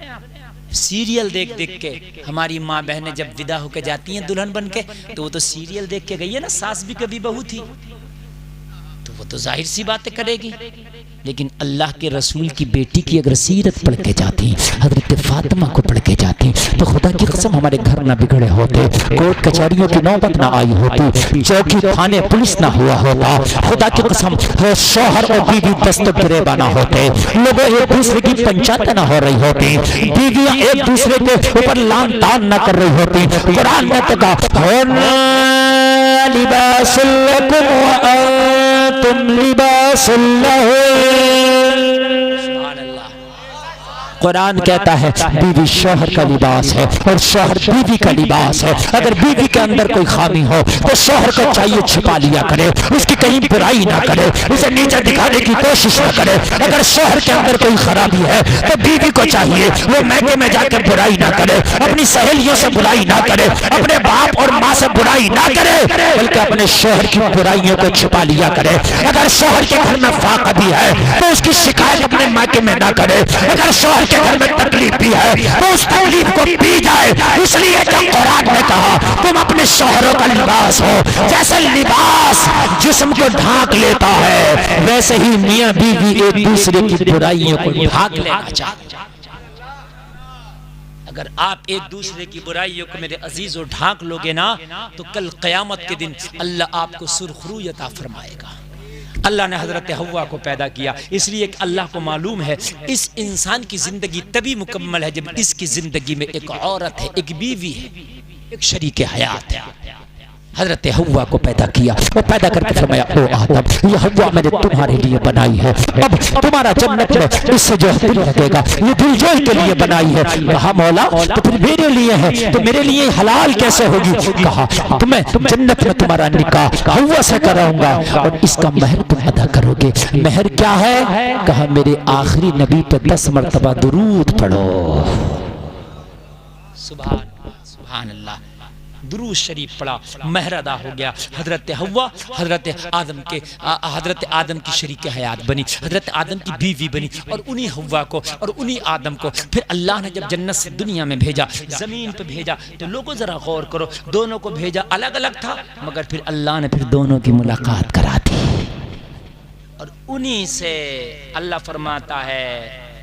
सीरियल देख देख के। हमारी माँ बहनें जब विदा होकर जाती हैं दुल्हन बन के, तो वो तो सीरियल देख के गई है ना, सास भी कभी बहू थी, तो वो तो जाहिर सी बातें करेगी। लेकिन अल्लाह के रसूल की बेटी की अगर सीरत पढ़ के जाती, हजरत फातिमा को पढ़ के जाती, तो खुदा की कसम हमारे घर ना बिगड़े होते, कोर्ट कचहरियों की नौबत ना आई होती, चौकी थाने पुलिस ना हुआ होता। खुदा की कसम शौहर और बीवी दस्त गिरेबा ना होते, लोग एक दूसरे की पंचायत ना हो रही होती, बीवियां एक दूसरे के ऊपर लान तान ना कर रही होती। कुरान में तो तुम कुरान कहता है बीवी शौहर का लिबास है और शौहर बीवी का लिबास है। अगर बीवी के अंदर कोई खामी हो तो शौहर को चाहिए छिपा लिया करे, उसकी कहीं बुराई ना करे, उसे नीचे दिखाने की कोशिश ना करे। अगर शौहर के अंदर कोई खराबी है तो बीवी को चाहिए वो मैके में जाकर बुराई ना करे, अपनी सहेलियों से बुराई ना करे, अपने बाप और माँ से बुराई ना करे, बल्कि अपने शौहर की बुराइयों को छिपा लिया करे। अगर शौहर के घर में फाका भी है तो उसकी शिकायत अपने मायके में ना करे। अगर शौहर के घर में तकलीफ भी है तो उस तकलीफ को पी जाए। इसलिए जब कुरान ने कहा तुम अपने शौहरों का लिबास हो, जैसे लिबास जिस्म को ढांक लेता है, वैसे ही मियां बीवी एक दूसरे की बुराइयों को ढांक लेना चाहिए। अगर आप एक दूसरे की बुराइयों को मेरे अजीजों ढांक लोगे ना, तो कल क़यामत के दिन अल्लाह आपको सुरखरू अता फरमाएगा। अल्लाह ने हजरत हव्वा को पैदा किया, इसलिए कि अल्लाह को मालूम है इस इंसान की जिंदगी तभी मुकम्मल है जब इसकी जिंदगी में एक औरत है, एक बीवी है, एक शरीक हयात है। हजरत हव्वा को पैदा किया और पैदा करके फरमाया ओ आदम, ये हव्वा मैंने तुम्हारे लिए बनाई है, अब तुम्हारा जन्नत में इससे जो दिल लगेगा ये दिल जोई के लिए बनाई है। कहा मौला तो फिर मेरे लिए है, तो मेरे लिए हलाल कैसे होगी? कहा तो मैं जन्नत में तुम्हारा निकाह हव्वा से कराऊंगा और इसका महर तुम अदा करोगे। महर क्या है? कहा मेरे आखिरी नबी पे 10 मरतबा दुरूद पढ़ो। सुभान अल्लाह, दुरूद शरीफ पढ़ा, महर अदा हो गया। हजरत हव्वा हजरत आदम की शरीक हयात बनी, हजरत आदम की बीवी बनी, और उन्हीं हव्वा को और उन्हीं आदम को फिर अल्लाह ने जब जन्नत से दुनिया में भेजा, जमीन पे भेजा, तो लोगों जरा गौर करो, दोनों को भेजा अलग अलग था, मगर फिर अल्लाह ने फिर दोनों की मुलाकात करा दी। और उन्हीं से अल्लाह फरमाता है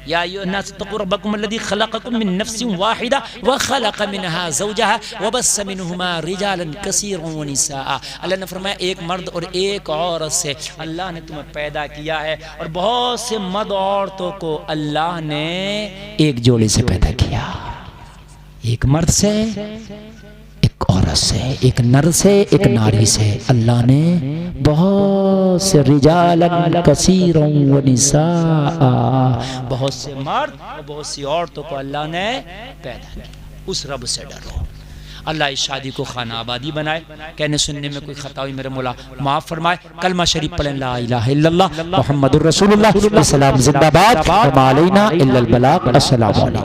या अय्युहन्नास इत्तक़ू रब्बकुम अल्लज़ी ख़लक़कुम मिन नफ़्सिन वाहिदा व ख़लक़ मिनहा ज़ौजहा व बस्स मिनहुमा रिजालन कसीरन व निसाअ। अल्लाह ने फरमाया एक मर्द और एक औरत से अल्लाह ने तुम्हें पैदा किया है, और बहुत से मर्द औरतों को अल्लाह ने एक जोड़े से पैदा किया, एक मर्द से, एक औरत से, एक नर से, एक नारी से। अल्लाह ने बहुत से रिजालन कसीरन व निसाअ, बहुत से मर्द और बहुत सी औरतों को अल्लाह ने पैदा किया। उस रब से डरो। अल्लाह इस शादी को खाना आबादी बनाए, कहने सुनने में कोई खता हुई मेरे मौला माफ़ फरमाए। कलमा शरीफ पढ़ें ला इलाहा इल्लल्लाह मुहम्मदुर रसूलुल्लाह, इस्लाम जिंदाबाद, व मा अलैना इल्लल बलाग। अस्सलामु अलैकुम।